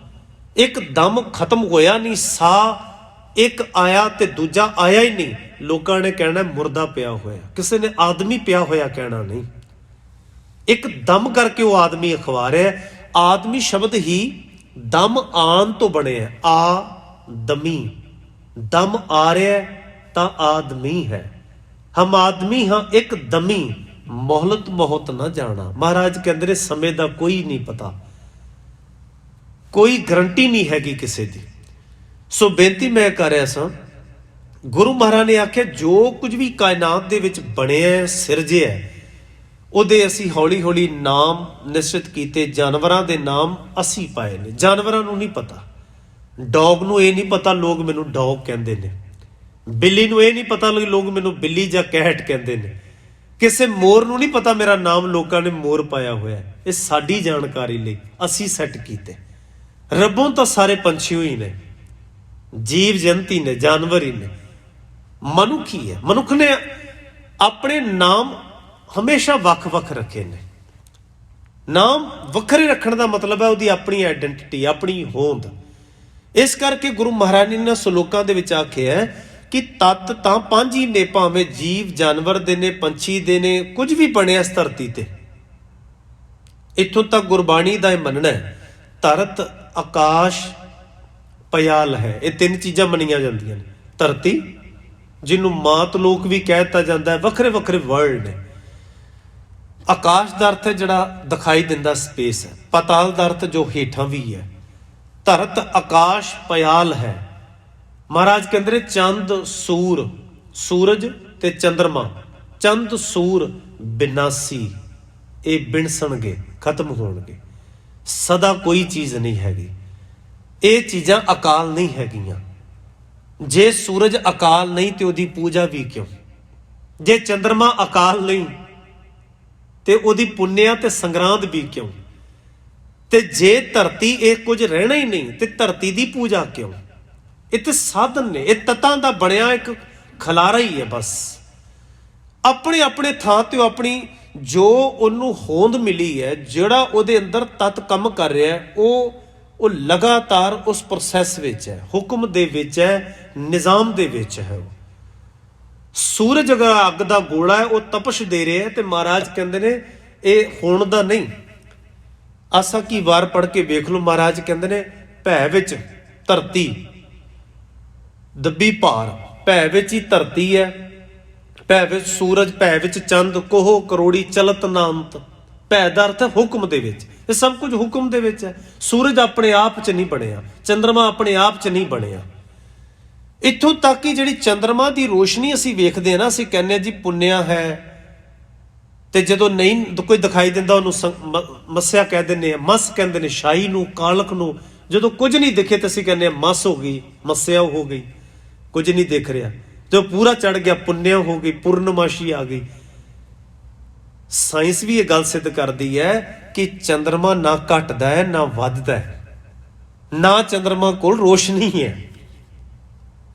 ਇੱਕ ਦਮ ਖਤਮ ਹੋਇਆ ਨਹੀਂ, ਸਾਹ ਇੱਕ ਆਇਆ ਤੇ ਦੂਜਾ ਆਇਆ ਹੀ ਨਹੀਂ। ਲੋਕਾਂ ਨੇ ਕਹਿਣਾ ਮੁਰਦਾ ਪਿਆ ਹੋਇਆ, ਕਿਸੇ ਨੇ ਆਦਮੀ ਪਿਆ ਹੋਇਆ ਕਹਿਣਾ ਨਹੀਂ। ਇੱਕ ਦਮ ਕਰਕੇ ਉਹ ਆਦਮੀ ਅਖਵਾ ਰਿਹਾ। ਆਦਮੀ ਸ਼ਬਦ ਹੀ ਦਮ ਆਣ ਤੋਂ ਬਣਿਆ, ਆ ਦਮੀ, ਦਮ ਆ ਰਿਹਾ ਤਾਂ ਆਦਮੀ ਹੈ। ਹਮ ਆਦਮੀ ਹਾਂ ਇੱਕ ਦਮੀ, ਮੋਹਲਤ ਮੋਹਤ ਨਾ ਜਾਣਾ। ਮਹਾਰਾਜ ਕਹਿੰਦੇ ਨੇ ਸਮੇਂ ਦਾ ਕੋਈ ਨਹੀਂ ਪਤਾ, ਕੋਈ ਗਰੰਟੀ ਨਹੀਂ ਹੈਗੀ ਕਿਸੇ ਦੀ। ਸੋ ਬੇਨਤੀ ਮੈਂ ਕਰ ਰਿਹਾ ਸਾਂ, ਗੁਰੂ ਮਹਾਰਾਜ ਨੇ ਆਖਿਆ ਜੋ ਕੁਝ ਵੀ ਕਾਇਨਾਤ ਦੇ ਵਿੱਚ ਬਣਿਆ, ਸਿਰਜਿਆ, ਉਹਦੇ ਅਸੀਂ ਹੌਲੀ ਹੌਲੀ ਨਾਮ ਨਿਸ਼ਚਿਤ ਕੀਤੇ। ਜਾਨਵਰਾਂ ਦੇ ਨਾਮ ਅਸੀਂ ਪਾਏ ਨੇ, ਜਾਨਵਰਾਂ ਨੂੰ ਨਹੀਂ ਪਤਾ। ਡੌਗ ਨੂੰ ਇਹ ਨਹੀਂ ਪਤਾ ਲੋਕ ਮੈਨੂੰ ਡੌਗ ਕਹਿੰਦੇ ਨੇ, ਬਿੱਲੀ ਨੂੰ ਇਹ ਨਹੀਂ ਪਤਾ ਲੋਕ ਮੈਨੂੰ ਬਿੱਲੀ ਜਾਂ ਕੈਟ ਕਹਿੰਦੇ ਨੇ, ਕਿਸੇ ਮੋਰ ਨੂੰ ਨਹੀਂ ਪਤਾ ਮੇਰਾ ਨਾਮ ਲੋਕਾਂ ਨੇ ਮੋਰ ਪਾਇਆ ਹੋਇਆ। ਇਹ ਸਾਡੀ ਜਾਣਕਾਰੀ ਲਈ ਅਸੀਂ ਸੈੱਟ ਕੀਤੇ। ਰੱਬੋਂ ਤਾਂ ਸਾਰੇ ਪੰਛੀ ਹੀ ਨੇ, ਜੀਵ ਜੰਤੀ ਨੇ, ਜਾਨਵਰ ਹੀ ਨੇ। ਮਨੁੱਖ ਹੀ ਹੈ, ਮਨੁੱਖ ਨੇ ਆਪਣੇ ਨਾਮ ਹਮੇਸ਼ਾ ਵੱਖ-ਵੱਖ ਰੱਖੇ ਨੇ। ਨਾਮ ਵੱਖਰੇ ਰੱਖਣ ਦਾ ਮਤਲਬ ਹੈ ਉਹਦੀ ਆਪਣੀ ਆਈਡੈਂਟੀਟੀ, ਆਪਣੀ ਹੋਂਦ। ਇਸ ਕਰਕੇ ਗੁਰੂ ਮਹਾਰਾਜ ਨੇ ਇਹਨਾਂ ਸਲੋਕਾਂ ਦੇ ਵਿੱਚ ਆਖਿਆ ਕਿ ਤੱਤ ਤਾਂ ਪੰਜ ਹੀ ਨੇ, ਭਾਵੇਂ ਜੀਵ ਜਾਨਵਰ ਦੇ ਨੇ, ਪੰਛੀ ਦੇ ਨੇ, ਕੁਝ ਵੀ ਬਣਿਆ ਇਸ ਧਰਤੀ ਤੇ। ਇੱਥੋਂ ਤੱਕ ਗੁਰਬਾਣੀ ਦਾ ਇਹ ਮੰਨਣਾ ਹੈ ਧਰਤ ਆਕਾਸ਼ ਪਯਾਲ ਹੈ। ਇਹ ਤਿੰਨ ਚੀਜ਼ਾਂ ਮੰਨੀਆਂ ਜਾਂਦੀਆਂ ਨੇ। ਧਰਤੀ ਜਿਹਨੂੰ ਮਾਤ ਲੋਕ ਵੀ ਕਹਿ ਦਿੱਤਾ ਜਾਂਦਾ ਹੈ, ਵੱਖਰੇ ਵੱਖਰੇ ਵਰਲਡ ਨੇ। ਆਕਾਸ਼ ਦਾ ਅਰਥ ਹੈ ਜਿਹੜਾ ਦਿਖਾਈ ਦਿੰਦਾ, ਸਪੇਸ ਹੈ। ਪਤਾਲ ਦਾ ਅਰਥ ਜੋ ਹੇਠਾਂ ਵੀ ਹੈ। ਧਰਤ ਆਕਾਸ਼ ਪਯਾਲ ਹੈ। ਮਹਾਰਾਜ ਕਹਿੰਦੇ ਨੇ ਚੰਦ ਸੂਰ, ਸੂਰਜ ਤੇ ਚੰਦਰਮਾ, ਚੰਦ ਸੂਰ ਬਿਨਾਸੀ, ਇਹ ਬਿਨਸਣਗੇ, ਖਤਮ ਹੋਣਗੇ। ਸਦਾ ਕੋਈ ਚੀਜ਼ ਨਹੀਂ ਹੈਗੀ। ਇਹ ਚੀਜ਼ਾਂ ਅਕਾਲ ਨਹੀਂ ਹੈਗੀਆਂ। ਜੇ ਸੂਰਜ ਅਕਾਲ ਨਹੀਂ ਤੇ ਉਹਦੀ ਪੂਜਾ ਵੀ ਕਿਉਂ? ਜੇ ਚੰਦਰਮਾ ਅਕਾਲ ਨਹੀਂ ਤੇ ਉਹਦੀ ਪੁੰਨਿਆ ਤੇ ਸੰਗਰਾਂਦ ਵੀ ਕਿਉਂ? ਤੇ ਜੇ ਧਰਤੀ ਇਹ ਕੁਝ ਰਹਿਣਾ ਹੀ ਨਹੀਂ ਤੇ ਧਰਤੀ ਦੀ ਪੂਜਾ ਕਿਉਂ? ਇਹ ਤੇ ਸਾਧਨ ਨੇ, ਇਹ ਤੱਤਾਂ ਦਾ ਬਣਿਆ ਇੱਕ ਖਲਾਰਾ ਹੀ ਹੈ ਬਸ। ਆਪਣੇ ਆਪਣੇ ਥਾਂ ਤੇ ਆਪਣੀ ਜੋ ਉਹਨੂੰ ਹੋਂਦ ਮਿਲੀ ਹੈ, ਜਿਹੜਾ ਉਹਦੇ ਅੰਦਰ ਤੱਤ ਕੰਮ ਕਰ ਰਿਹਾ ਹੈ, ਉਹ ਲਗਾਤਾਰ ਉਸ ਪ੍ਰੋਸੈਸ ਵਿੱਚ ਹੈ, ਹੁਕਮ ਦੇ ਵਿੱਚ ਹੈ, ਨਿਜ਼ਾਮ ਦੇ ਵਿੱਚ ਹੈ। ਉਹ ਸੂਰਜ ਅਗਰ ਅੱਗ ਦਾ ਗੋਲਾ ਹੈ, ਉਹ ਤਪਸ਼ ਦੇ ਰਿਹਾ ਹੈ, ਤੇ ਮਹਾਰਾਜ ਕਹਿੰਦੇ ਨੇ ਇਹ ਹੋਣ ਦਾ ਨਹੀਂ। ਆਸਾ ਕੀ ਵਾਰ ਪੜ੍ਹ ਕੇ ਵੇਖ ਲਓ। ਮਹਾਰਾਜ ਕਹਿੰਦੇ ਨੇ ਭੈ ਵਿੱਚ ਧਰਤੀ ਦੱਬੀ ਭਾਰ, ਭੈ ਵਿੱਚ ਹੀ ਧਰਤੀ ਹੈ, ਭੈ ਵਿੱਚ ਸੂਰਜ, ਭੈ ਵਿੱਚ ਚੰਦ, ਕੋਹ ਕਰੋੜੀ ਚਲਤ ਨਾ ਅੰਤ। ਭੈ ਦਾ ਅਰਥ ਹੈ ਹੁਕਮ ਦੇ ਵਿੱਚ। ਇਹ ਸਭ ਕੁਝ ਹੁਕਮ ਦੇ ਵਿੱਚ ਹੈ। ਸੂਰਜ ਆਪਣੇ ਆਪ 'ਚ ਨਹੀਂ ਬਣਿਆ, ਚੰਦਰਮਾ ਆਪਣੇ ਆਪ 'ਚ ਨਹੀਂ ਬਣਿਆ। ਇੱਥੋਂ ਤੱਕ ਕਿ ਜਿਹੜੀ ਚੰਦਰਮਾ ਦੀ ਰੋਸ਼ਨੀ ਅਸੀਂ ਵੇਖਦੇ ਹਾਂ ਨਾ, ਅਸੀਂ ਕਹਿੰਦੇ ਹਾਂ ਜੀ ਪੁੰਨਿਆ ਹੈ, ਤੇ ਜਦੋਂ ਨਹੀਂ ਕੋਈ ਦਿਖਾਈ ਦਿੰਦਾ ਉਹਨੂੰ ਮੱਸਿਆ ਕਹਿ ਦਿੰਦੇ ਹਾਂ, ਮਸ ਕਹਿੰਦੇ ਨੇ ਸ਼ਾਹੀ ਨੂੰ, ਕਾਲਕ ਨੂੰ। ਜਦੋਂ ਕੁਝ ਨਹੀਂ ਦਿਖੇ ਤਾਂ ਅਸੀਂ ਕਹਿੰਦੇ ਹਾਂ ਮਸ ਹੋ ਗਈ, ਮੱਸਿਆ ਹੋ ਗਈ, ਕੁਝ ਨਹੀਂ ਦਿਖ ਰਿਹਾ। ਜਦੋਂ ਪੂਰਾ ਚੜ ਗਿਆ ਪੁੰਨਿਆ ਹੋ ਗਈ, ਪੂਰਨਮਾਸ਼ੀ ਆ ਗਈ। ਸਾਇੰਸ ਵੀ ਇਹ ਗੱਲ ਸਿੱਧ ਕਰਦੀ ਹੈ ਕਿ ਚੰਦਰਮਾ ਨਾ ਘਟਦਾ ਹੈ ਨਾ ਵੱਧਦਾ ਹੈ, ਨਾ ਚੰਦਰਮਾ ਕੋਲ ਰੋਸ਼ਨੀ ਹੈ।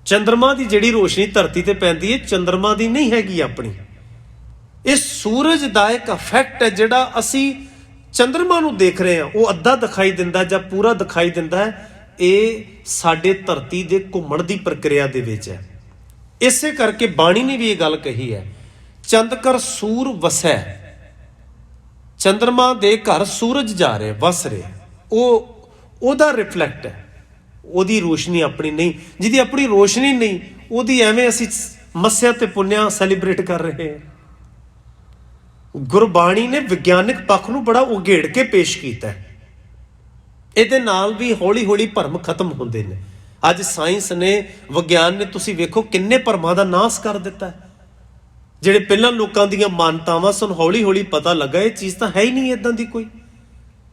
ਚੰਦਰਮਾ ਦੀ ਜਿਹੜੀ ਰੋਸ਼ਨੀ ਧਰਤੀ ਤੇ ਪੈਂਦੀ ਹੈ, ਚੰਦਰਮਾ ਦੀ ਨਹੀਂ ਹੈਗੀ ਆਪਣੀ। ਇਹ ਸੂਰਜ ਦਾ ਇੱਕ ਇਫੈਕਟ ਹੈ ਜਿਹੜਾ ਅਸੀਂ ਚੰਦਰਮਾ ਨੂੰ ਦੇਖ ਰਹੇ ਹਾਂ। ਉਹ ਅੱਧਾ ਦਿਖਾਈ ਦਿੰਦਾ ਜਾਂ ਪੂਰਾ ਦਿਖਾਈ ਦਿੰਦਾ ਹੈ, ਇਹ ਸਾਡੇ ਧਰਤੀ ਦੇ ਘੁੰਮਣ ਦੀ ਪ੍ਰਕਿਰਿਆ ਦੇ ਵਿੱਚ ਹੈ। ਇਸੇ ਕਰਕੇ ਬਾਣੀ ਨੇ ਵੀ ਇਹ ਗੱਲ ਕਹੀ ਹੈ, ਚੰਦ ਕਰ ਸੂਰ ਵਸੈ। ਚੰਦਰਮਾ ਦੇ ਘਰ ਸੂਰਜ ਜਾ ਰਿਹਾ, ਵਸ ਰਿਹਾ। ਉਹਦਾ ਰਿਫਲੈਕਟ ਹੈ, ਉਹਦੀ ਰੋਸ਼ਨੀ ਆਪਣੀ ਨਹੀਂ। ਜਿਹਦੀ ਆਪਣੀ ਰੋਸ਼ਨੀ ਨਹੀਂ, ਉਹਦੀ ਐਵੇਂ ਅਸੀਂ ਮੱਸਿਆ ਤੇ ਪੁੰਨਿਆ ਸੈਲੀਬ੍ਰੇਟ ਕਰ ਰਹੇ ਹਾਂ। ਗੁਰਬਾਣੀ ਨੇ ਵਿਗਿਆਨਿਕ ਪੱਖ ਨੂੰ ਬੜਾ ਉਘੇੜ ਕੇ ਪੇਸ਼ ਕੀਤਾ ਹੈ। ਇਹਦੇ ਨਾਲ ਵੀ ਹੌਲੀ ਹੌਲੀ ਭਰਮ ਖਤਮ ਹੁੰਦੇ ਨੇ। ਅੱਜ ਸਾਇੰਸ ਨੇ, ਵਿਗਿਆਨ ਨੇ, ਤੁਸੀਂ ਵੇਖੋ ਕਿੰਨੇ ਭਰਮਾਂ ਦਾ ਨਾਸ ਕਰ ਦਿੱਤਾ ਹੈ। ਜਿਹੜੇ ਪਹਿਲਾਂ ਲੋਕਾਂ ਦੀਆਂ ਮਾਨਤਾਵਾਂ ਸਨ, ਹੌਲੀ ਹੌਲੀ ਪਤਾ ਲੱਗਾ ਇਹ ਚੀਜ਼ ਤਾਂ ਹੈ ਹੀ ਨਹੀਂ ਇਦਾਂ ਦੀ ਕੋਈ।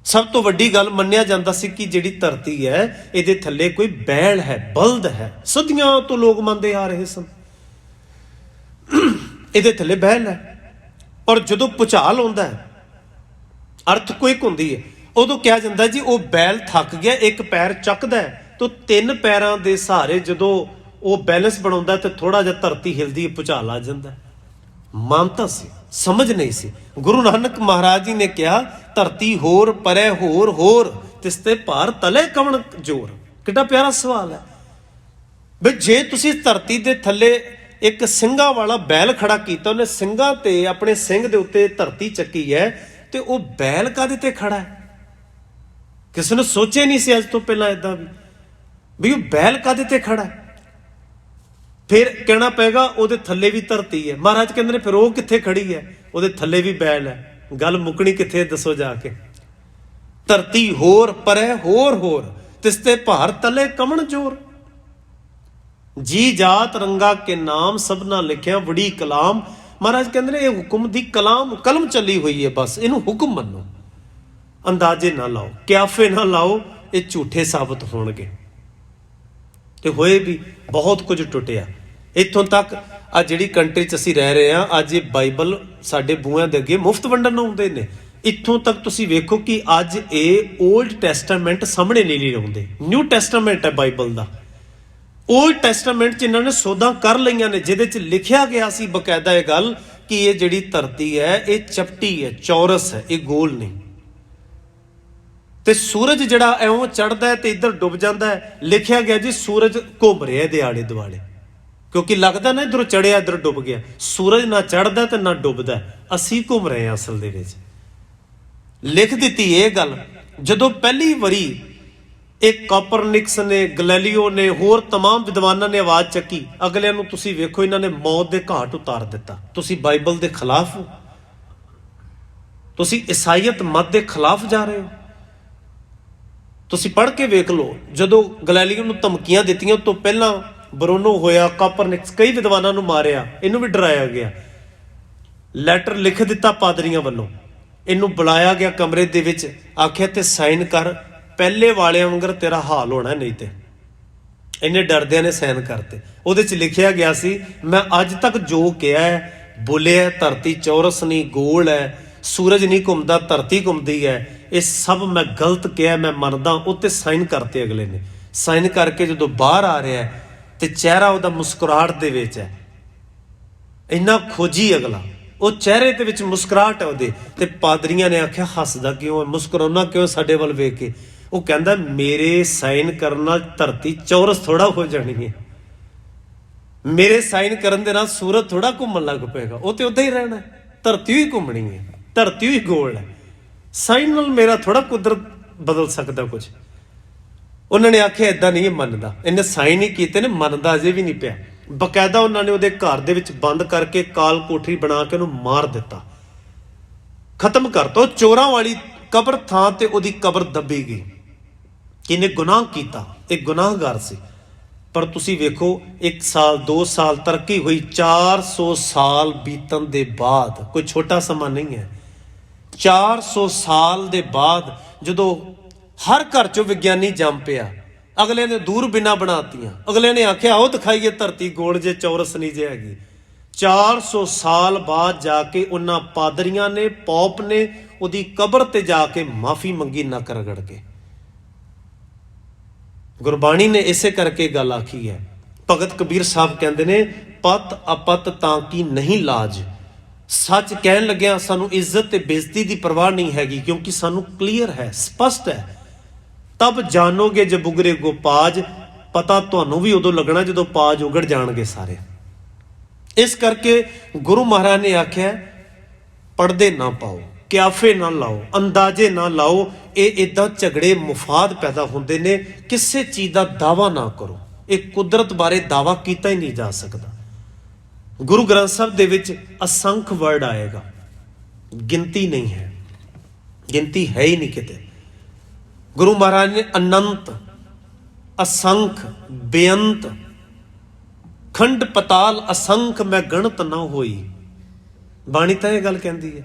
ਸਭ ਤੋਂ ਵੱਡੀ ਗੱਲ ਮੰਨਿਆ ਜਾਂਦਾ ਸੀ ਕਿ ਜਿਹੜੀ ਧਰਤੀ ਹੈ ਇਹਦੇ ਥੱਲੇ ਕੋਈ ਬੈਲ ਹੈ, ਬਲਦ ਹੈ। ਸਦੀਆਂ ਤੋਂ ਲੋਕ ਮੰਨਦੇ ਆ ਰਹੇ ਸਨ ਇਹਦੇ ਥੱਲੇ ਬੈਲ ਹੈ। ਔਰ ਜਦੋਂ ਭੁਚਾਲ ਆਉਂਦਾ ਹੈ, ਅਰਥਕੁਇਕ ਹੁੰਦੀ ਹੈ, ਉਦੋਂ ਕਿਹਾ ਜਾਂਦਾ ਜੀ ਉਹ ਬੈਲ ਥੱਕ ਗਿਆ, ਇੱਕ ਪੈਰ ਚੱਕਦਾ ਤਾਂ 3 ਪੈਰਾਂ ਦੇ ਸਹਾਰੇ ਜਦੋਂ ਉਹ ਬੈਲੈਂਸ ਬਣਾਉਂਦਾ ਤੇ ਥੋੜਾ ਜਿਹਾ ਧਰਤੀ ਹਿਲਦੀ ਹੈ, ਭੁਚਾਲ ਆ ਜਾਂਦਾ। ਮਾਨਤਾ ਸੀ, ਸਮਝ ਨਹੀਂ ਸੀ। ਗੁਰੂ ਨਾਨਕ ਮਹਾਰਾਜ ਜੀ ਨੇ ਕਿਹਾ ਧਰਤੀ ਹੋਰ ਪਰੇ ਹੋਰ ਤਿਸ ਤੇ ਭਾਰ ਤਲੇ ਕਵਣ ਜੋਰ। ਕਿੱਡਾ ਪਿਆਰਾ ਸਵਾਲ ਹੈ ਬਈ ਜੇ ਤੁਸੀਂ ਧਰਤੀ ਦੇ ਥੱਲੇ ਇੱਕ ਸਿੰਘਾਂ ਵਾਲਾ ਬੈਲ ਖੜਾ ਕੀਤਾ, ਉਹਨੇ ਸਿੰਘਾਂ ਤੇ ਆਪਣੇ ਸਿੰਘ ਦੇ ਉੱਤੇ ਧਰਤੀ ਚੱਕੀ ਹੈ, ਤੇ ਉਹ ਬੈਲ ਕਾਹਦੇ ਤੇ ਖੜਾ ਹੈ? ਕਿਸੇ ਨੇ ਸੋਚਿਆ ਨਹੀਂ ਸੀ ਅੱਜ ਤੋਂ ਪਹਿਲਾਂ ਏਦਾਂ ਵੀ ਉਹ ਬੈਲ ਕਾਹਦੇ ਤੇ ਖੜਾ ਹੈ। ਫਿਰ ਕਹਿਣਾ ਪਏਗਾ ਉਹਦੇ ਥੱਲੇ ਵੀ ਧਰਤੀ ਹੈ। ਮਹਾਰਾਜ ਕਹਿੰਦੇ ਨੇ ਫਿਰ ਉਹ ਕਿੱਥੇ ਖੜੀ ਹੈ? ਉਹਦੇ ਥੱਲੇ ਵੀ ਬੈਲ ਹੈ। ਗੱਲ ਮੁੱਕਣੀ ਕਿੱਥੇ ਦੱਸੋ ਜਾ ਕੇ? ਧਰਤੀ ਹੋਰ ਪਰੇ ਹੋਰ ਤਿਸ ਤੇ ਭਾਰ ਤਲੇ ਕਵਣ ਜੋਰ। ਜੀ ਜਾਤ ਰੰਗਾ ਕੇ ਨਾਮ ਸਭਨਾ ਲਿਖਿਆ ਬੜੀ ਕਲਾਮ। ਮਹਾਰਾਜ ਕਹਿੰਦੇ ਨੇ ਇਹ ਹੁਕਮ ਦੀ ਕਲਮ ਚੱਲੀ ਹੋਈ ਹੈ, ਬਸ ਇਹਨੂੰ ਹੁਕਮ ਮੰਨੋ, ਅੰਦਾਜ਼ੇ ਨਾ ਲਾਓ, ਕਿਆਫੇ ਨਾ ਲਾਓ, ਇਹ ਝੂਠੇ ਸਾਬਤ ਹੋਣਗੇ। ਤੇ ਹੋਏ ਵੀ ਬਹੁਤ ਕੁਝ ਟੁੱਟਿਆ। ਇੱਥੋਂ ਤੱਕ ਆ ਜਿਹੜੀ ਕੰਟਰੀ 'ਚ ਅਸੀਂ ਰਹਿ ਰਹੇ ਹਾਂ, ਅੱਜ ਇਹ ਬਾਈਬਲ ਸਾਡੇ ਬੂਹਿਆਂ ਦੇ ਅੱਗੇ ਮੁਫਤ ਵੰਡਣ ਨੂੰ ਆਉਂਦੇ ਨੇ। ਇੱਥੋਂ ਤੱਕ ਤੁਸੀਂ ਵੇਖੋ ਕਿ ਅੱਜ ਇਹ ਓਲਡ ਟੈਸਟਾਮੈਂਟ ਸਾਹਮਣੇ ਨਹੀਂ ਲਾਉਂਦੇ। ਨਿਊ ਟੈਸਟਾਮੈਂਟ ਹੈ ਬਾਈਬਲ ਦਾ। ਓਲਡ ਟੈਸਟਾਮੈਂਟ 'ਚ ਇਹਨਾਂ ਨੇ ਸੋਧਾਂ ਕਰ ਲਈਆਂ ਨੇ, ਜਿਹਦੇ 'ਚ ਲਿਖਿਆ ਗਿਆ ਸੀ ਬਕਾਇਦਾ ਇਹ ਗੱਲ ਕਿ ਇਹ ਜਿਹੜੀ ਧਰਤੀ ਹੈ ਇਹ ਚਪਟੀ ਹੈ, ਚੌਰਸ ਹੈ, ਇਹ ਗੋਲ ਨਹੀਂ। ਤੇ ਸੂਰਜ ਜਿਹੜਾ ਐਵੇਂ ਚੜ੍ਹਦਾ ਤੇ ਇੱਧਰ ਡੁੱਬ ਜਾਂਦਾ ਹੈ। ਲਿਖਿਆ ਗਿਆ ਜੀ ਸੂਰਜ ਘੁੰਮ ਰਿਹਾ ਇਹਦੇ ਆਲੇ ਦੁਆਲੇ, ਕਿਉਂਕਿ ਲੱਗਦਾ ਨਾ ਇੱਧਰੋਂ ਚੜਿਆ ਇੱਧਰ ਡੁੱਬ ਗਿਆ। ਸੂਰਜ ਨਾ ਚੜ੍ਹਦਾ ਤੇ ਨਾ ਡੁੱਬਦਾ, ਅਸੀਂ ਘੁੰਮ ਰਹੇ ਹਾਂ ਅਸਲ ਦੇ ਵਿੱਚ। ਲਿਖ ਦਿੱਤੀ ਇਹ ਗੱਲ ਜਦੋਂ ਪਹਿਲੀ ਵਾਰੀ ਇਹ ਕਾਪਰਨਿਕਸ ਨੇ, ਗੈਲੀਲੀਓ ਨੇ, ਹੋਰ तमाम ਵਿਦਵਾਨਾਂ ਨੇ ਆਵਾਜ਼ ਚੱਕੀ। ਅਗਲਿਆਂ ਨੂੰ ਤੁਸੀਂ ਵੇਖੋ ਇਹਨਾਂ ਨੇ ਮੌਤ ਦੇ ਘਾਟ ਉਤਾਰ ਦਿੱਤਾ। ਤੁਸੀਂ ਬਾਈਬਲ ਦੇ ਖਿਲਾਫ ਹੋ, ਤੁਸੀਂ ਈਸਾਈਅਤ ਮਤ ਦੇ ਖਿਲਾਫ ਜਾ ਰਹੇ ਹੋ। ਤੁਸੀਂ ਪੜ੍ਹ ਕੇ ਵੇਖ ਲਓ, ਜਦੋਂ ਗੈਲੀਲੀਓ ਨੂੰ ਧਮਕੀਆਂ ਦਿੱਤੀਆਂ ਤੋਂ ਪਹਿਲਾਂ ਬਰੂਨੋ ਹੋਇਆ, ਕਾਪਰਨਿਕਸ, ਕਈ ਵਿਦਵਾਨਾਂ ਨੂੰ ਮਾਰਿਆ, ਇਹਨੂੰ ਵੀ ਡਰਾਇਆ ਗਿਆ। ਲੈਟਰ ਲਿਖ ਦਿੱਤਾ ਪਾਦਰੀਆਂ ਵੱਲੋਂ, ਇਹਨੂੰ ਬੁਲਾਇਆ ਗਿਆ ਕਮਰੇ ਦੇ ਵਿੱਚ, ਆਖਿਆ ਤੇ ਸਾਈਨ ਕਰ, ਪਹਿਲੇ ਵਾਲਿਆਂ ਵਾਂਗਰ ਤੇਰਾ ਹਾਲ ਹੋਣਾ ਨਹੀਂ ਤੇ। ਇਹਨੇ ਡਰਦਿਆਂ ਨੇ ਸਾਈਨ ਕਰਤੇ। ਉਹਦੇ 'ਚ ਲਿਖਿਆ ਗਿਆ ਸੀ ਮੈਂ ਅੱਜ ਤੱਕ ਜੋ ਕਿਹਾ ਹੈ, ਬੋਲਿਆ, ਧਰਤੀ ਚੌਰਸ ਨਹੀਂ ਗੋਲ ਹੈ, ਸੂਰਜ ਨਹੀਂ ਘੁੰਮਦਾ ਧਰਤੀ ਘੁੰਮਦੀ ਹੈ, ਇਹ ਸਭ ਮੈਂ ਗਲਤ ਕਿਹਾ, ਮੈਂ ਮੰਨਦਾ। ਉੱਤੇ ਸਾਈਨ ਕਰਤੇ ਅਗਲੇ ਨੇ। ਸਾਈਨ ਕਰਕੇ ਜਦੋਂ ਬਾਹਰ ਆ ਰਿਹਾ ਤੇ ਚਿਹਰਾ ਉਹਦਾ ਮੁਸਕਰਾਹਟ ਦੇ ਵਿੱਚ ਹੈ। ਇੰਨਾ ਖੋਜੀ ਅਗਲਾ, ਉਹ ਚਿਹਰੇ ਦੇ ਵਿੱਚ ਮੁਸਕਰਾਹਟ ਹੈ ਉਹਦੇ। ਤੇ ਪਾਦਰੀਆਂ ਨੇ ਆਖਿਆ ਹੱਸਦਾ ਕਿਉਂ, ਮੁਸਕਰਾਉਣਾ ਕਿਉਂ ਸਾਡੇ ਵੱਲ ਵੇਖ ਕੇ? ਉਹ ਕਹਿੰਦਾ ਮੇਰੇ ਸਾਈਨ ਕਰਨ ਨਾਲ ਧਰਤੀ ਚੌਰਸ ਥੋੜਾ ਹੋ ਜਾਣੀ ਹੈ, ਮੇਰੇ ਸਾਈਨ ਕਰਨ ਦੇ ਨਾਲ ਸੂਰਜ ਥੋੜਾ ਘੁੰਮਣ ਲੱਗ ਪਏਗਾ, ਉਹ ਤੇ ਉੱਦਾਂ ਹੀ ਰਹਿਣਾ, ਧਰਤੀ ਹੀ ਘੁੰਮਣੀ ਹੈ, ਧਰਤੀ ਹੀ ਗੋਲ ਹੈ। ਸਾਈਨ ਨਾਲ ਮੇਰਾ ਥੋੜਾ ਕੁਦਰਤ ਬਦਲ ਸਕਦਾ ਕੁਝ। ਉਹਨਾਂ ਨੇ ਆਖਿਆ ਏਦਾਂ ਨਹੀਂ ਮੰਨਦਾ। ਇਹਨੇ ਸਾਈਨ ਹੀ ਕੀਤੇ ਨੇ, ਮੰਨਦਾ ਅਜੇ ਵੀ ਨਹੀਂ ਪਿਆ। ਬਕਾਇਦਾ ਉਹਨਾਂ ਨੇ ਉਹਦੇ ਘਰ ਦੇ ਵਿੱਚ ਬੰਦ ਕਰਕੇ ਕਾਲ ਕੋਠਰੀ ਬਣਾ ਕੇ ਉਹਨੂੰ ਮਾਰ ਦਿੱਤਾ, ਖਤਮ ਕਰਤਾ। ਉਹ ਚੋਰਾਂ ਵਾਲੀ ਕਬਰ ਥਾਂ ਤੇ ਉਹਦੀ ਕਬਰ ਦੱਬੀ ਗਈ। ਕਿਹਨੇ ਗੁਨਾਹ ਕੀਤਾ? ਇਹ ਗੁਨਾਹਗਾਰ ਸੀ। ਪਰ ਤੁਸੀਂ ਵੇਖੋ 1 ਸਾਲ 2 ਸਾਲ ਤਰੱਕੀ ਹੋਈ, 400 ਸਾਲ ਬੀਤਣ ਦੇ ਬਾਅਦ, ਕੋਈ ਛੋਟਾ ਸਮਾਂ ਨਹੀਂ ਹੈ। 400 ਸਾਲ ਦੇ ਬਾਅਦ ਜਦੋਂ ਹਰ ਘਰ 'ਚੋਂ ਵਿਗਿਆਨੀ ਜੰਮ ਪਿਆ, ਅਗਲੇ ਨੇ ਦੂਰਬੀਨਾਂ ਬਣਾਤੀਆਂ, ਅਗਲੇ ਨੇ ਆਖਿਆ ਉਹ ਦਿਖਾਈਏ ਧਰਤੀ ਗੋਲ ਜੇ ਚੌਰਸ ਨਹੀਂ ਜੇ ਹੈਗੀ। 400 ਸਾਲ ਬਾਅਦ ਜਾ ਕੇ ਉਹਨਾਂ ਪਾਦਰੀਆਂ ਨੇ, ਪੌਪ ਨੇ ਉਹਦੀ ਕਬਰ ਤੇ ਜਾ ਕੇ ਮਾਫੀ ਮੰਗੀ ਨੱਕ ਰਗੜ ਕੇ। ਗੁਰਬਾਣੀ ਨੇ ਇਸੇ ਕਰਕੇ ਗੱਲ ਆਖੀ ਹੈ। ਭਗਤ ਕਬੀਰ ਸਾਹਿਬ ਕਹਿੰਦੇ ਨੇ ਪਤ ਆਪਤ ਤਾਂ ਕੀ ਨਹੀਂ ਲਾਜ। ਸੱਚ ਕਹਿਣ ਲੱਗਿਆ ਸਾਨੂੰ ਇੱਜ਼ਤ ਤੇ ਬੇਇੱਜ਼ਤੀ ਦੀ ਪਰਵਾਹ ਨਹੀਂ ਹੈਗੀ, ਕਿਉਂਕਿ ਸਾਨੂੰ ਕਲੀਅਰ ਹੈ, ਸਪਸ਼ਟ ਹੈ। ਤਬ ਜਾਣੋਗੇ ਜੇ ਬੁਗਰੇ ਗੋਪਾਜ, ਪਤਾ ਤੁਹਾਨੂੰ ਵੀ ਉਦੋਂ ਲੱਗਣਾ ਜਦੋਂ ਪਾਜ ਉਗੜ ਜਾਣਗੇ ਸਾਰੇ। ਇਸ ਕਰਕੇ ਗੁਰੂ ਮਹਾਰਾਜ ਨੇ ਆਖਿਆ ਪੜਦੇ ਨਾ ਪਾਓ, ਕਿਆਫੇ ਨਾ ਲਾਓ, ਅੰਦਾਜ਼ੇ ਨਾ ਲਾਓ। ਇਹ ਇਦਾਂ ਝਗੜੇ ਮੁਫਾਦ ਪੈਦਾ ਹੁੰਦੇ ਨੇ। ਕਿਸੇ ਚੀਜ਼ ਦਾ ਦਾਵਾ ਨਾ ਕਰੋ। ਇਹ ਕੁਦਰਤ ਬਾਰੇ ਦਾਵਾ ਕੀਤਾ ਹੀ ਨਹੀਂ ਜਾ ਸਕਦਾ। ਗੁਰੂ ਗ੍ਰੰਥ ਸਾਹਿਬ ਦੇ ਵਿੱਚ ਅਸੰਖ ਵਰਡ ਆਏਗਾ, ਗਿਣਤੀ ਨਹੀਂ ਹੈ, ਗਿਣਤੀ ਹੈ ਹੀ ਨਹੀਂ ਕਿਤੇ। ਗੁਰੂ ਮਹਾਰਾਜ ਨੇ ਅਨੰਤ असंख बेअंत, खंड पताल असंख मैं गणत ना होई। ਬਾਣੀ ਤਾਂ ਇਹ ਗੱਲ ਕਹਿੰਦੀ ਹੈ।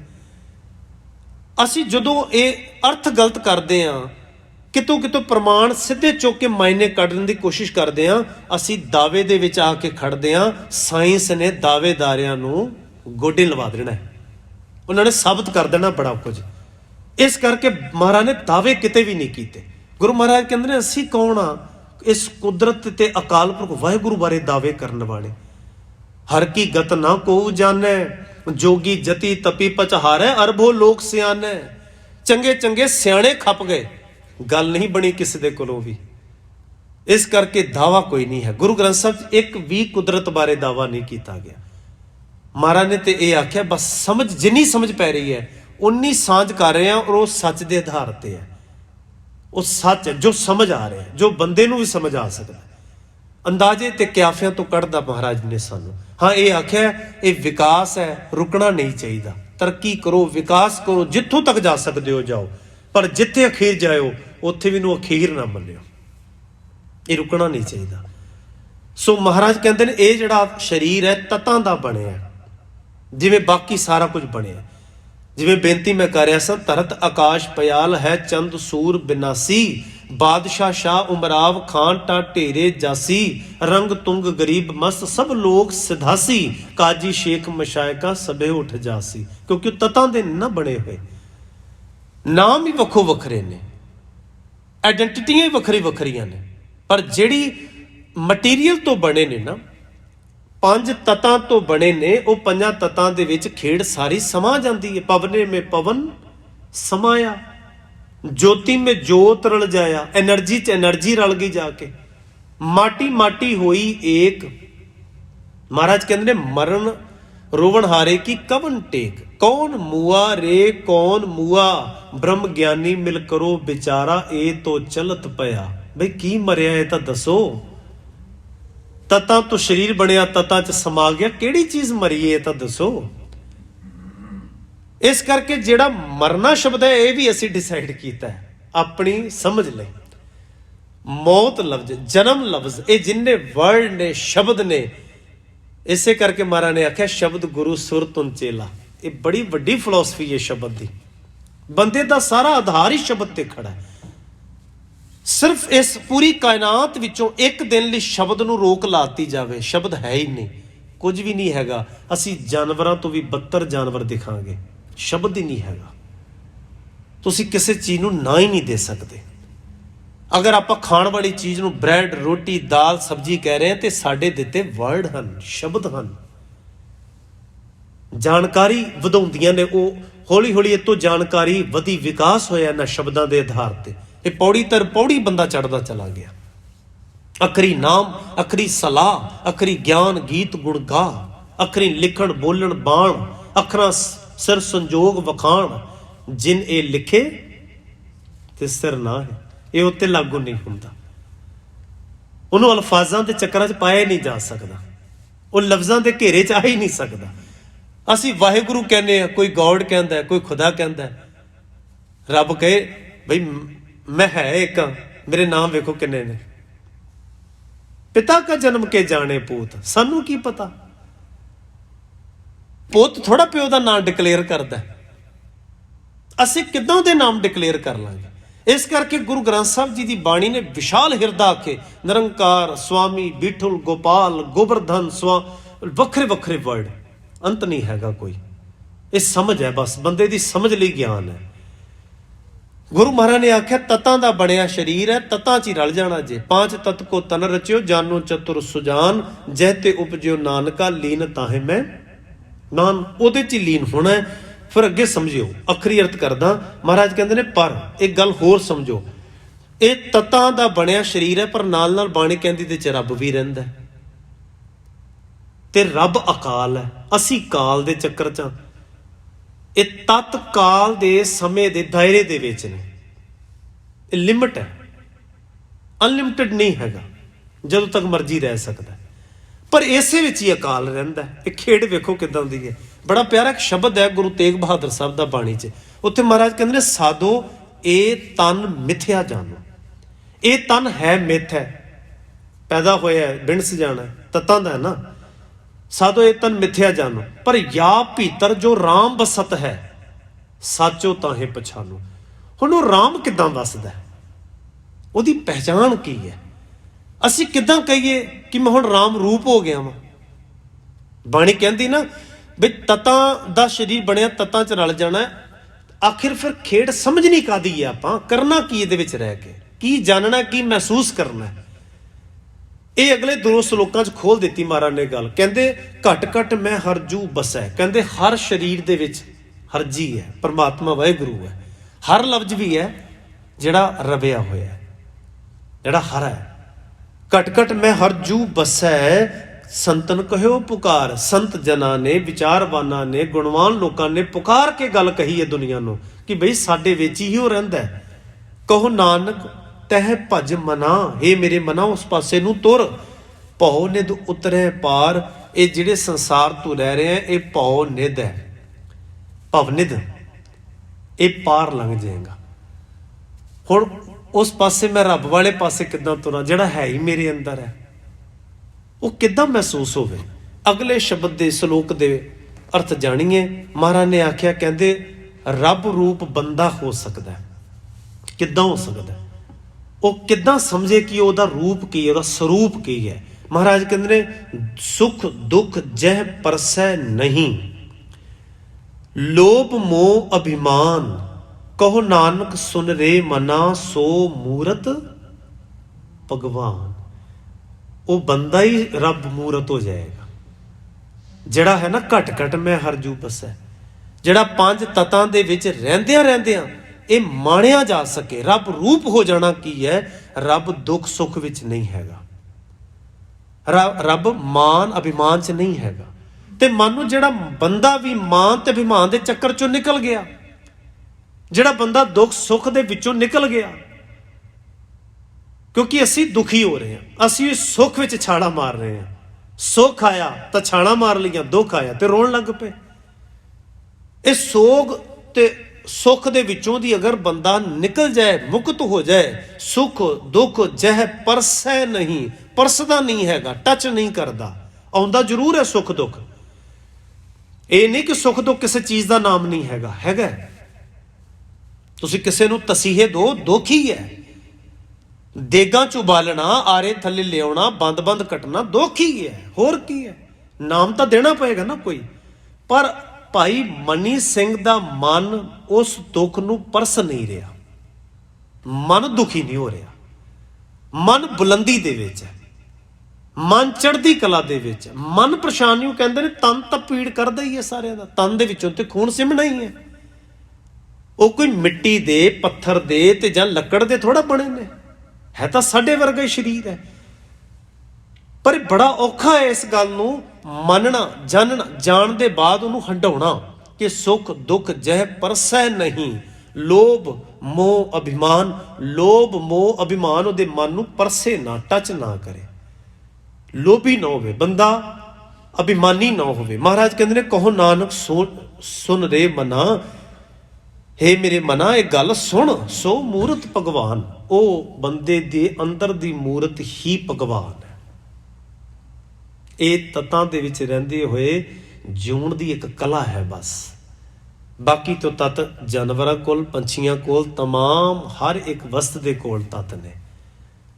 ਅਸੀਂ ਜਦੋਂ ਇਹ ਅਰਥ ਗਲਤ ਕਰਦੇ ਹਾਂ, ਕਿਤੋਂ ਕਿਤੋਂ ਪ੍ਰਮਾਣ ਸਿੱਧੇ ਚੁੱਕ ਕੇ ਮਾਇਨੇ ਕੱਢਣ ਦੀ ਕੋਸ਼ਿਸ਼ ਕਰਦੇ ਹਾਂ, ਅਸੀਂ ਦਾਅਵੇ ਦੇ ਵਿੱਚ ਆ ਕੇ ਖੜਦੇ ਹਾਂ। ਸਾਇੰਸ ਨੇ ਦਾਅਵੇਦਾਰਿਆਂ ਨੂੰ ਗੋਡੇ ਲਵਾ ਦੇਣਾ, ਉਹਨਾਂ ਨੇ ਸਾਬਤ ਕਰ ਦੇਣਾ ਬੜਾ ਕੁਝ। ਇਸ ਕਰਕੇ ਮਹਾਰਾਜ ਨੇ ਦਾਅਵੇ ਕਿਤੇ ਵੀ ਨਹੀਂ ਕੀਤੇ। ਗੁਰੂ ਮਹਾਰਾਜ ਕਹਿੰਦੇ ਨੇ ਅਸੀਂ ਕੌਣ ਆ ਇਸ ਕੁਦਰਤ ਤੇ ਅਕਾਲ ਪੁਰਖ ਵਾਹਿਗੁਰੂ ਬਾਰੇ ਦਾਅਵੇ ਕਰਨ ਵਾਲੇ। ਹਰ ਕੀ ਗਤ ਨਾ ਕੋ ਜਾਣੈ, ਜੋਗੀ ਜਤੀ ਤਪੀ ਪਚਹਾਰੈ, ਅਰਬੋ ਲੋਕ ਸਿਆਣੈ। ਚੰਗੇ ਚੰਗੇ ਸਿਆਣੇ ਖੱਪ ਗਏ, ਗੱਲ ਨਹੀਂ ਬਣੀ ਕਿਸੇ ਦੇ ਕੋਲੋਂ ਵੀ। ਇਸ ਕਰਕੇ ਦਾਵਾ ਕੋਈ ਨਹੀਂ ਹੈ। ਗੁਰੂ ਗ੍ਰੰਥ ਸਾਹਿਬ 'ਚ ਇੱਕ ਵੀ ਕੁਦਰਤ ਬਾਰੇ ਦਾਵਾ ਨਹੀਂ ਕੀਤਾ ਗਿਆ। ਮਹਾਰਾਜ ਨੇ ਤੇ ਇਹ ਆਖਿਆ ਬਸ ਸਮਝ, ਜਿੰਨੀ ਸਮਝ ਪੈ ਰਹੀ ਹੈ ਉਨੀ ਸਾਂਝ ਕਰ ਰਹੇ ਹਾਂ, ਔਰ ਉਹ ਸੱਚ ਦੇ ਆਧਾਰ ਤੇ ਹੈ। ਉਹ ਸੱਚ ਹੈ ਜੋ ਸਮਝ ਆ ਰਿਹਾ, ਜੋ ਬੰਦੇ ਨੂੰ ਵੀ ਸਮਝ ਆ ਸਕਦਾ। ਅੰਦਾਜ਼ੇ ਤੇ ਕਿਆਫਿਆਂ ਤੋਂ ਕੱਢਦਾ ਮਹਾਰਾਜ ਨੇ ਸਾਨੂੰ। ਹਾਂ ਇਹ ਆਖਿਆ ਇਹ ਵਿਕਾਸ ਹੈ, ਰੁਕਣਾ ਨਹੀਂ ਚਾਹੀਦਾ। ਤਰੱਕੀ ਕਰੋ, ਵਿਕਾਸ ਕਰੋ, ਜਿੱਥੋਂ ਤੱਕ ਜਾ ਸਕਦੇ ਹੋ ਜਾਓ, ਪਰ ਜਿੱਥੇ ਅਖੀਰ ਜਾਇਓ ਉੱਥੇ ਵੀ ਨੂੰ ਅਖੀਰ ਨਾ ਮੰਨਿਓ। ਇਹ ਰੁਕਣਾ ਨਹੀਂ ਚਾਹੀਦਾ। ਸੋ ਮਹਾਰਾਜ ਕਹਿੰਦੇ ਨੇ ਇਹ ਜਿਹੜਾ ਸਰੀਰ ਹੈ ਤਤਾਂ ਦਾ ਬਣਿਆ, ਜਿਵੇਂ ਬਾਕੀ ਸਾਰਾ ਕੁਝ ਬਣਿਆ। ਜਿਵੇਂ ਬੇਨਤੀ ਮੈਂ ਕਰ ਰਿਹਾ ਸਾਂ, ਧਰਤ ਆਕਾਸ਼ ਪਿਆਲ ਹੈ, ਚੰਦ ਸੂਰ ਬਿਨਾਸੀ, ਬਾਦਸ਼ਾਹ ਸ਼ਾਹ ਉਮਰਾਵ ਖਾਨ ਟਾ ਢੇਰੇ ਜਾਸੀ, ਰੰਗ ਤੁੰਗ ਗਰੀਬ ਮਸਤ ਸਭ ਲੋਕ ਸਿਧਾਸੀ, ਕਾਜੀ ਸ਼ੇਖ ਮਸ਼ਾਇਕਾ ਸਭੇ ਉੱਠ ਜਾਸੀ। ਕਿਉਂਕਿ ਉਹ ਤਤਾਂ ਦੇ ਨਾ ਬਣੇ ਹੋਏ, ਨਾਮ ਹੀ ਵੱਖੋ ਵੱਖਰੇ ਨੇ, ਆਇਡੈਂਟੀਟੀਆਂ ਹੀ ਵੱਖਰੀ ਵੱਖਰੀਆਂ ਨੇ, ਪਰ ਜਿਹੜੀ ਮਟੀਰੀਅਲ ਤੋਂ ਬਣੇ ਨੇ ਨਾ, ਪੰਜ ਤਤਾਂ ਤੋਂ ਬਣੇ ਨੇ, ਉਹ ਪੰਜਾਂ ਤਤਾਂ ਦੇ ਵਿੱਚ ਖੇਡ ਸਾਰੀ ਸਮਾ ਜਾਂਦੀ ਹੈ। ਪਵਨੇ ਮੇ ਪਵਨ ਸਮਾਇਆ, ਜੋਤੀ ਮੇ ਜੋਤ ਰਲ ਜਾਇਆ, ਐਨਰਜੀ 'ਚ ਐਨਰਜੀ ਰਲ ਗਈ ਜਾ ਕੇ, ਮਾਟੀ ਮਾਟੀ ਹੋਈ ਏਕ। ਮਹਾਰਾਜ ਕਹਿੰਦੇ ਨੇ ਮਰਨ ਰੋਵਣ ਹਾਰੇ ਕੀ ਕਵਨ ਟੇਕ, ਕੌਣ ਮੂਆ ਰੇ ਕੌਣ ਮੂਆ, ਬ੍ਰਹਮ ਗਿਆਨੀ ਮਿਲ ਕਰੋ ਵਿਚਾਰਾ, ਇਹ ਤੋਂ ਚਲਤ ਪਿਆ। ਬਈ ਕੀ ਮਰਿਆ ਇਹ ਤਾਂ ਦੱਸੋ। ਤਤਾਂ ਤੋਂ ਸਰੀਰ ਬਣਿਆ, ਤਤਾਂ 'ਚ ਸਮਾ ਗਿਆ, ਕਿਹੜੀ ਚੀਜ਼ ਮਰੀ ਇਹ ਤਾਂ ਦੱਸੋ। ਇਸ ਕਰਕੇ ਜਿਹੜਾ ਮਰਨਾ ਸ਼ਬਦ ਹੈ ਇਹ ਵੀ ਅਸੀਂ ਡਿਸਾਈਡ ਕੀਤਾ ਹੈ ਆਪਣੀ ਸਮਝ ਲਈ। ਮੌਤ ਲਫ਼ਜ਼, ਜਨਮ ਲਫ਼ਜ਼, ਇਹ ਜਿੰਨੇ ਵਰਡ ਨੇ, ਸ਼ਬਦ ਨੇ, ਇਸੇ ਕਰਕੇ ਮਹਾਰਾਜ ਨੇ ਆਖਿਆ ਸ਼ਬਦ ਗੁਰੂ ਸੁਰ ਤੁਨ ਚੇਲਾ। ਇਹ ਬੜੀ ਵੱਡੀ ਫਿਲਾਸਫੀ ਹੈ ਸ਼ਬਦ ਦੀ। ਬੰਦੇ ਦਾ ਸਾਰਾ ਆਧਾਰ ਹੀ ਸ਼ਬਦ ਤੇ ਖੜਾ ਹੈ। ਸਿਰਫ ਇਸ ਪੂਰੀ ਕਾਇਨਾਤ ਵਿੱਚੋਂ ਇੱਕ ਦਿਨ ਲਈ ਸ਼ਬਦ ਨੂੰ ਰੋਕ ਲਾਤੀ ਜਾਵੇ, ਸ਼ਬਦ ਹੈ ਹੀ ਨਹੀਂ, ਕੁਝ ਵੀ ਨਹੀਂ ਹੈਗਾ। ਅਸੀਂ ਜਾਨਵਰਾਂ ਤੋਂ ਵੀ ਬੱਤਰ ਜਾਨਵਰ ਦਿਖਾਂਗੇ, ਸ਼ਬਦ ਹੀ ਨਹੀਂ ਹੈਗਾ। ਤੁਸੀਂ ਕਿਸੇ ਚੀਜ਼ ਨੂੰ ਨਾ ਹੀ ਨਹੀਂ ਦੇ ਸਕਦੇ। ਅਗਰ ਆਪਾਂ ਖਾਣ ਵਾਲੀ ਚੀਜ਼ ਨੂੰ ਬ੍ਰੈਡ, ਰੋਟੀ, ਦਾਲ, ਸਬਜ਼ੀ ਕਹਿ ਰਹੇ ਹਾਂ ਤੇ ਸਾਡੇ ਦਿੱਤੇ ਵਰਡ ਹਨ, ਸ਼ਬਦ ਹਨ। ਜਾਣਕਾਰੀ ਵਧਾਉਂਦੀਆਂ ਨੇ ਉਹ, ਹੌਲੀ ਹੌਲੀ ਇਹ ਤੋਂ ਜਾਣਕਾਰੀ ਵਧੀ, ਵਿਕਾਸ ਹੋਇਆ ਇਹਨਾਂ ਸ਼ਬਦਾਂ ਦੇ ਆਧਾਰ ਤੇ। ਇਹ ਪੌੜੀ ਤਰ ਪੌੜੀ ਬੰਦਾ ਚੜ੍ਹਦਾ ਚਲਾ ਗਿਆ। ਅਖਰੀ ਨਾਮ, ਅਖਰੀ ਸਲਾਹ, ਅਖਰੀ ਗਿਆਨ ਗੀਤ ਗੁਣ ਗਾ, ਅਖਰੀ ਲਿਖਣ ਬੋਲਣ ਬਾਣ, ਅੱਖਰਾਂ ਸਿਰ ਸੰਜੋਗ ਵਖਾਣ, ਜਿਨ ਇਹ ਲਿਖੇ ਤੇ ਸਿਰ ਨਾ ਹੈ। ਇਹ ਉੱਤੇ ਲਾਗੂ ਨਹੀਂ ਹੁੰਦਾ, ਉਹਨੂੰ ਅਲਫਾਜ਼ਾਂ ਦੇ ਚੱਕਰਾਂ 'ਚ ਪਾਇਆ ਨਹੀਂ ਜਾ ਸਕਦਾ, ਉਹ ਲਫ਼ਜ਼ਾਂ ਦੇ ਘੇਰੇ 'ਚ ਆ ਹੀ ਨਹੀਂ ਸਕਦਾ। ਅਸੀਂ ਵਾਹਿਗੁਰੂ ਕਹਿੰਦੇ ਹਾਂ, ਕੋਈ ਗੋਡ ਕਹਿੰਦਾ, ਕੋਈ ਖੁਦਾ ਕਹਿੰਦਾ। ਰੱਬ ਕਹੇ ਬਈ ਮੈਂ ਹੈ ਇੱਕ, ਮੇਰੇ ਨਾਮ ਵੇਖੋ ਕਿੰਨੇ ਨੇ। ਪਿਤਾ ਕਾ ਜਨਮ ਕੇ ਜਾਣੇ ਪੂਤ, ਸਾਨੂੰ ਕੀ ਪਤਾ। ਪੁੱਤ ਥੋੜਾ ਪਿਓ ਦਾ ਨਾਮ ਡਿਕਲੇਅਰ ਕਰਦਾ, ਅਸੀਂ ਕਿੱਦਾਂ ਦੇ ਨਾਮ ਡਿਕਲੇਅਰ ਕਰ ਲਾਂਗੇ। ਇਸ ਕਰਕੇ ਗੁਰੂ ਗ੍ਰੰਥ ਸਾਹਿਬ ਜੀ ਦੀ ਬਾਣੀ ਨੇ ਵਿਸ਼ਾਲ ਹਿਰਦਾ ਆਖੇ, ਨਿਰੰਕਾਰ ਸਵਾਮੀ ਬਿਠੁਲ ਗੋਪਾਲ ਗੋਬਰਧਨ ਵੱਖਰੇ ਵੱਖਰੇ ਵਰਡ, ਅੰਤ ਨਹੀਂ ਹੈਗਾ ਕੋਈ। ਇਹ ਸਮਝ ਹੈ, ਬਸ ਬੰਦੇ ਦੀ ਸਮਝ ਲਈ ਗਿਆਨ ਹੈ। ਗੁਰੂ ਮਹਾਰਾਜ ਨੇ ਆਖਿਆ ਤਤਾਂ ਦਾ ਬਣਿਆ ਸਰੀਰ ਹੈ, ਤਤਾਂ 'ਚ ਹੀ ਰਲ ਜਾਣਾ ਜੇ। ਪੰਜ ਤਤ ਕੋ ਤਨ ਰਚਿਓ, ਜਾਨੋ ਚਤੁਰ ਸੁਜਾਨ, ਜਹ ਤੇ ਉਪਜਿਓ ਨਾਨਕਾ, ਲੀਨ ਤਾਹੇ ਮੈਂ ਨਾਨ। ਉਹਦੇ 'ਚ ਹੀ ਲੀਨ ਹੋਣਾ ਹੈ। ਫਿਰ ਅੱਗੇ ਸਮਝਿਓ, ਅਖਰੀ ਅਰਥ ਕਰਦਾ। ਮਹਾਰਾਜ ਕਹਿੰਦੇ ਨੇ ਪਰ ਇੱਕ ਗੱਲ ਹੋਰ ਸਮਝੋ, ਇਹ ਤਤਾਂ ਦਾ ਬਣਿਆ ਸਰੀਰ ਹੈ, ਪਰ ਨਾਲ ਨਾਲ ਬਾਣੀ ਕਹਿੰਦੀ ਤੇ 'ਚ ਰੱਬ ਵੀ ਰਹਿੰਦਾ ਤੇ ਰੱਬ ਅਕਾਲ ਹੈ। ਅਸੀਂ ਕਾਲ ਦੇ ਚੱਕਰ 'ਚ, ਇਹ ਤਤ ਕਾਲ ਦੇ ਸਮੇਂ ਦੇ ਦਾਇਰੇ ਦੇ ਵਿੱਚ ਨੇ। ਇਹ ਲਿਮਟ ਹੈ, ਅਨਲਿਮਟਿਡ ਨਹੀਂ ਹੈਗਾ, ਜਦੋਂ ਤੱਕ ਮਰਜ਼ੀ ਰਹਿ ਸਕਦਾ। ਪਰ ਇਸੇ ਵਿੱਚ ਹੀ ਅਕਾਲ ਰਹਿੰਦਾ। ਇਹ ਖੇਡ ਵੇਖੋ ਕਿੱਦਾਂ ਦੀ ਹੈ। ਬੜਾ ਪਿਆਰਾ ਇੱਕ ਸ਼ਬਦ ਹੈ ਗੁਰੂ ਤੇਗ ਬਹਾਦਰ ਸਾਹਿਬ ਦਾ ਬਾਣੀ 'ਚ। ਉੱਥੇ ਮਹਾਰਾਜ ਕਹਿੰਦੇ ਨੇ ਸਾਧੋ ਇਹ ਤਨ ਮਿਥਿਆ ਜਾਣੋ। ਇਹ ਤਨ ਹੈ ਮਿੱਥ ਹੈ, पैदा होया बिन सजाना तत्तां दा है ना। साधो ये तन मिथ्या जानो पर या भीतर जो राम बसत है साचो ताहे पछानो। हुण वो राम किदां वसदा है, ਉਹਦੀ पहचान की है, ਅਸੀਂ ਕਿਦਾਂ ਕਹੀਏ कि मैं हुण राम रूप हो गया वां। ਬਾਣੀ ਕਹਿੰਦੀ ਨਾ ਵੀ ਤਤਾਂ ਦਾ ਸਰੀਰ ਬਣਿਆ ਤਤਾਂ 'ਚ ਰਲ ਜਾਣਾ। आखिर फिर खेड समझनी कादी है, आपां करना की इहदे विच रह के, की जानना, की महसूस करना। ये अगले दो सलोकां 'च खोल दित्ती महाराज ने गल। कहंदे घट घट मैं हरजू बसै। कहंदे हर शरीर दे विच हरजी है, परमात्मा वाहिगुरू है। हर लफ्ज भी है जिहड़ा रबिया होया है, जिहड़ा हर है। घट घट मैं हरजू बसै संतन कहो पुकार। संत जना ने, विचारवाना ने, गुणवान लोगों ने पुकार के गल कही है दुनिया नूं कि बई साडे विच ही वो रहिंदा है। कहो नानक तह भज मना, हे मेरे मना उस पासे नूं तुर। भौ निध उतरे पार। ये जिहड़े संसार तू रह रहे हैं ये भौ निध है, भवनिध, ये पार लंघ जाएगा। हुण उस पासे मैं रब वाले पासे किदां तुरां जिहड़ा है ही मेरे अंदर है, वो किदां महसूस होवे। अगले शब्द दे सलोक दे अर्थ जाणीए। महाराज ने आख्या कहंदे रब रूप बंदा हो सकदा है, किदां हो सकदा है, वो किदां समझे कि ਉਹਦਾ रूप की, ਉਹਦਾ स्वरूप की है। महाराज कहंदे ने सुख दुख जह परसै नहीं, लोभ मोह अभिमान। कहो नानक सुन रे मना, सो मूरत भगवान। वो बंदा ही रब मूरत हो जाएगा जिहड़ा है ना घट घट मैं हरजू बसै, जिहड़ा पंज तत्तां दे विच रहिंदियां रहिंदियां ये माणिया जा सके। रब रूप हो जाना की है, रब दुख सुख विच नहीं हैगा, रब मान अभिमान च नहीं हैगा। ते मानो जिहड़ा बंदा भी मान ते अभिमान दे चक्कर चों निकल गया, जिहड़ा बंदा दुख सुख दे विचों निकल गया, क्योंकि असी दुखी हो रहे हैं, असी सुख विच छाड़ा मार रहे हैं। सुख आया तो छाड़ा मार लिया, दुख आया तो रोन लग पे। इस सोग ते सुख दे विचों दी अगर बंदा निकल जाए, मुक्त हो जाए, सुख दुख जह परसै नहीं, परसदा नहीं हैगा, टच नहीं करता। आउंदा जरूर है सुख दुख, ये नहीं कि सुख दुख किसी चीज़ का नाम नहीं हैगा, हैगा। तुसीं किसी नूं तसीहे दो, दुख ही है। देगां चों उबालना, आरे थल्ले लियाउणा, बंद बंद कटना दुख ही है, होर की है। नाम तो देना पएगा ना कोई। पर भाई मनी सिंह दा मन उस दुख नूं परस नहीं रहा, मन दुखी नहीं हो रहा, मन बुलंदी दे विच है, मन चढ़दी कला दे विच, मन परेशान नहीं। कहंदे ने तन तां पीड़ करदा ही है सारिਆਂ दा, तन दे विचों ते खून सिमना ही है। वो कोई मिट्टी दे पत्थर दे ते जां लकड़ दे थोड़ा बने ने, है तो साडे वर्गा ही शरीर है। पर बड़ा औखा है इस गल नूं मनना, जानना, जान दे बाद उन्होंने हंडाउणा कि सुख दुख जह परसै नहीं, लोभ मोह अभिमान। लोभ मोह अभिमान उहदे मन नूं परसे ना, टच ना करे, लोभी ना होवे बंदा, अभिमानी ना होवे। महाराज कहंदे ने कहो नानक सुन रे मना, हे मेरे मना ये गल सुन, सो मूरत भगवान। वो बंदे दे अंदर दी मूरत ही भगवान है। ये तत्तां दे विच रहिंदे होए जीउण दी एक कला है बस। बाकी तो तत्त जानवरां कोल, पंछियां कोल, तमाम हर एक वस्त दे कोल तत्त ने।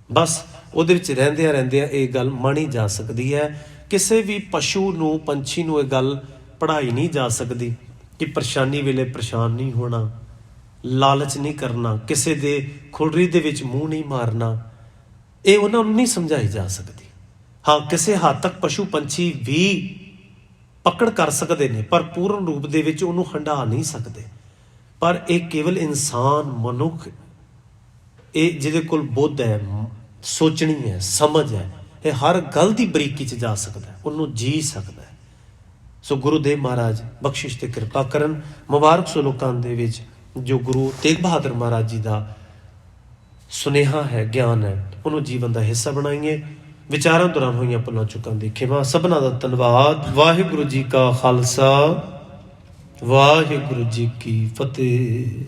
बस ਉਹਦੇ ਵਿੱਚ ਰਹਿੰਦਿਆਂ ਰਹਿੰਦਿਆਂ ਇਹ ਗੱਲ ਮਾਣੀ ਜਾ ਸਕਦੀ ਹੈ। ਕਿਸੇ ਵੀ ਪਸ਼ੂ ਨੂੰ, ਪੰਛੀ ਨੂੰ ਇਹ ਗੱਲ ਪੜ੍ਹਾਈ ਨਹੀਂ ਜਾ ਸਕਦੀ ਕਿ ਪਰੇਸ਼ਾਨੀ ਵੇਲੇ ਪਰੇਸ਼ਾਨ ਨਹੀਂ ਹੋਣਾ, ਲਾਲਚ ਨਹੀਂ ਕਰਨਾ, ਕਿਸੇ ਦੇ ਖੁਰਲੀ ਦੇ ਵਿੱਚ ਮੂੰਹ ਨਹੀਂ ਮਾਰਨਾ, ਇਹ ਉਹਨਾਂ ਨੂੰ ਨਹੀਂ ਸਮਝਾਈ ਜਾ ਸਕਦੀ। ਹਾਂ, ਕਿਸੇ ਹੱਦ ਤੱਕ ਪਸ਼ੂ ਪੰਛੀ ਵੀ ਪਕੜ ਕਰ ਸਕਦੇ ਨੇ, ਪਰ ਪੂਰਨ ਰੂਪ ਦੇ ਵਿੱਚ ਉਹਨੂੰ ਹੰਢਾ ਨਹੀਂ ਸਕਦੇ। ਪਰ ਇਹ ਕੇਵਲ ਇਨਸਾਨ, ਮਨੁੱਖ, ਇਹ ਜਿਹਦੇ ਕੋਲ ਬੁੱਧ ਹੈ, ਸੋਚਣੀ ਹੈ, ਸਮਝ ਹੈ, ਇਹ ਹਰ ਗੱਲ ਦੀ ਬਰੀਕੀ 'ਚ ਜਾ ਸਕਦਾ, ਉਹਨੂੰ ਜੀ ਸਕਦਾ। ਸੋ ਗੁਰੂਦੇਵ ਮਹਾਰਾਜ ਬਖਸ਼ਿਸ਼ ਤੇ ਕਿਰਪਾ ਕਰਨ। ਮੁਬਾਰਕ ਸੋ ਲੋਕਾਂ ਦੇ ਵਿੱਚ ਜੋ ਗੁਰੂ ਤੇਗ ਬਹਾਦਰ ਮਹਾਰਾਜ ਜੀ ਦਾ ਸੁਨੇਹਾ ਹੈ, ਗਿਆਨ ਹੈ, ਉਹਨੂੰ ਜੀਵਨ ਦਾ ਹਿੱਸਾ ਬਣਾਈਏ। ਵਿਚਾਰਾਂ ਦੌਰਾਨ ਹੋਈਆਂ ਭੁੱਲਾਂ ਚੁੱਕਾਂ ਦੀ ਖਿਮਾ। ਸਭਨਾਂ ਦਾ ਧੰਨਵਾਦ। ਵਾਹਿਗੁਰੂ ਜੀ ਕਾ ਖਾਲਸਾ, ਵਾਹਿਗੁਰੂ ਜੀ ਕੀ ਫਤਿਹ।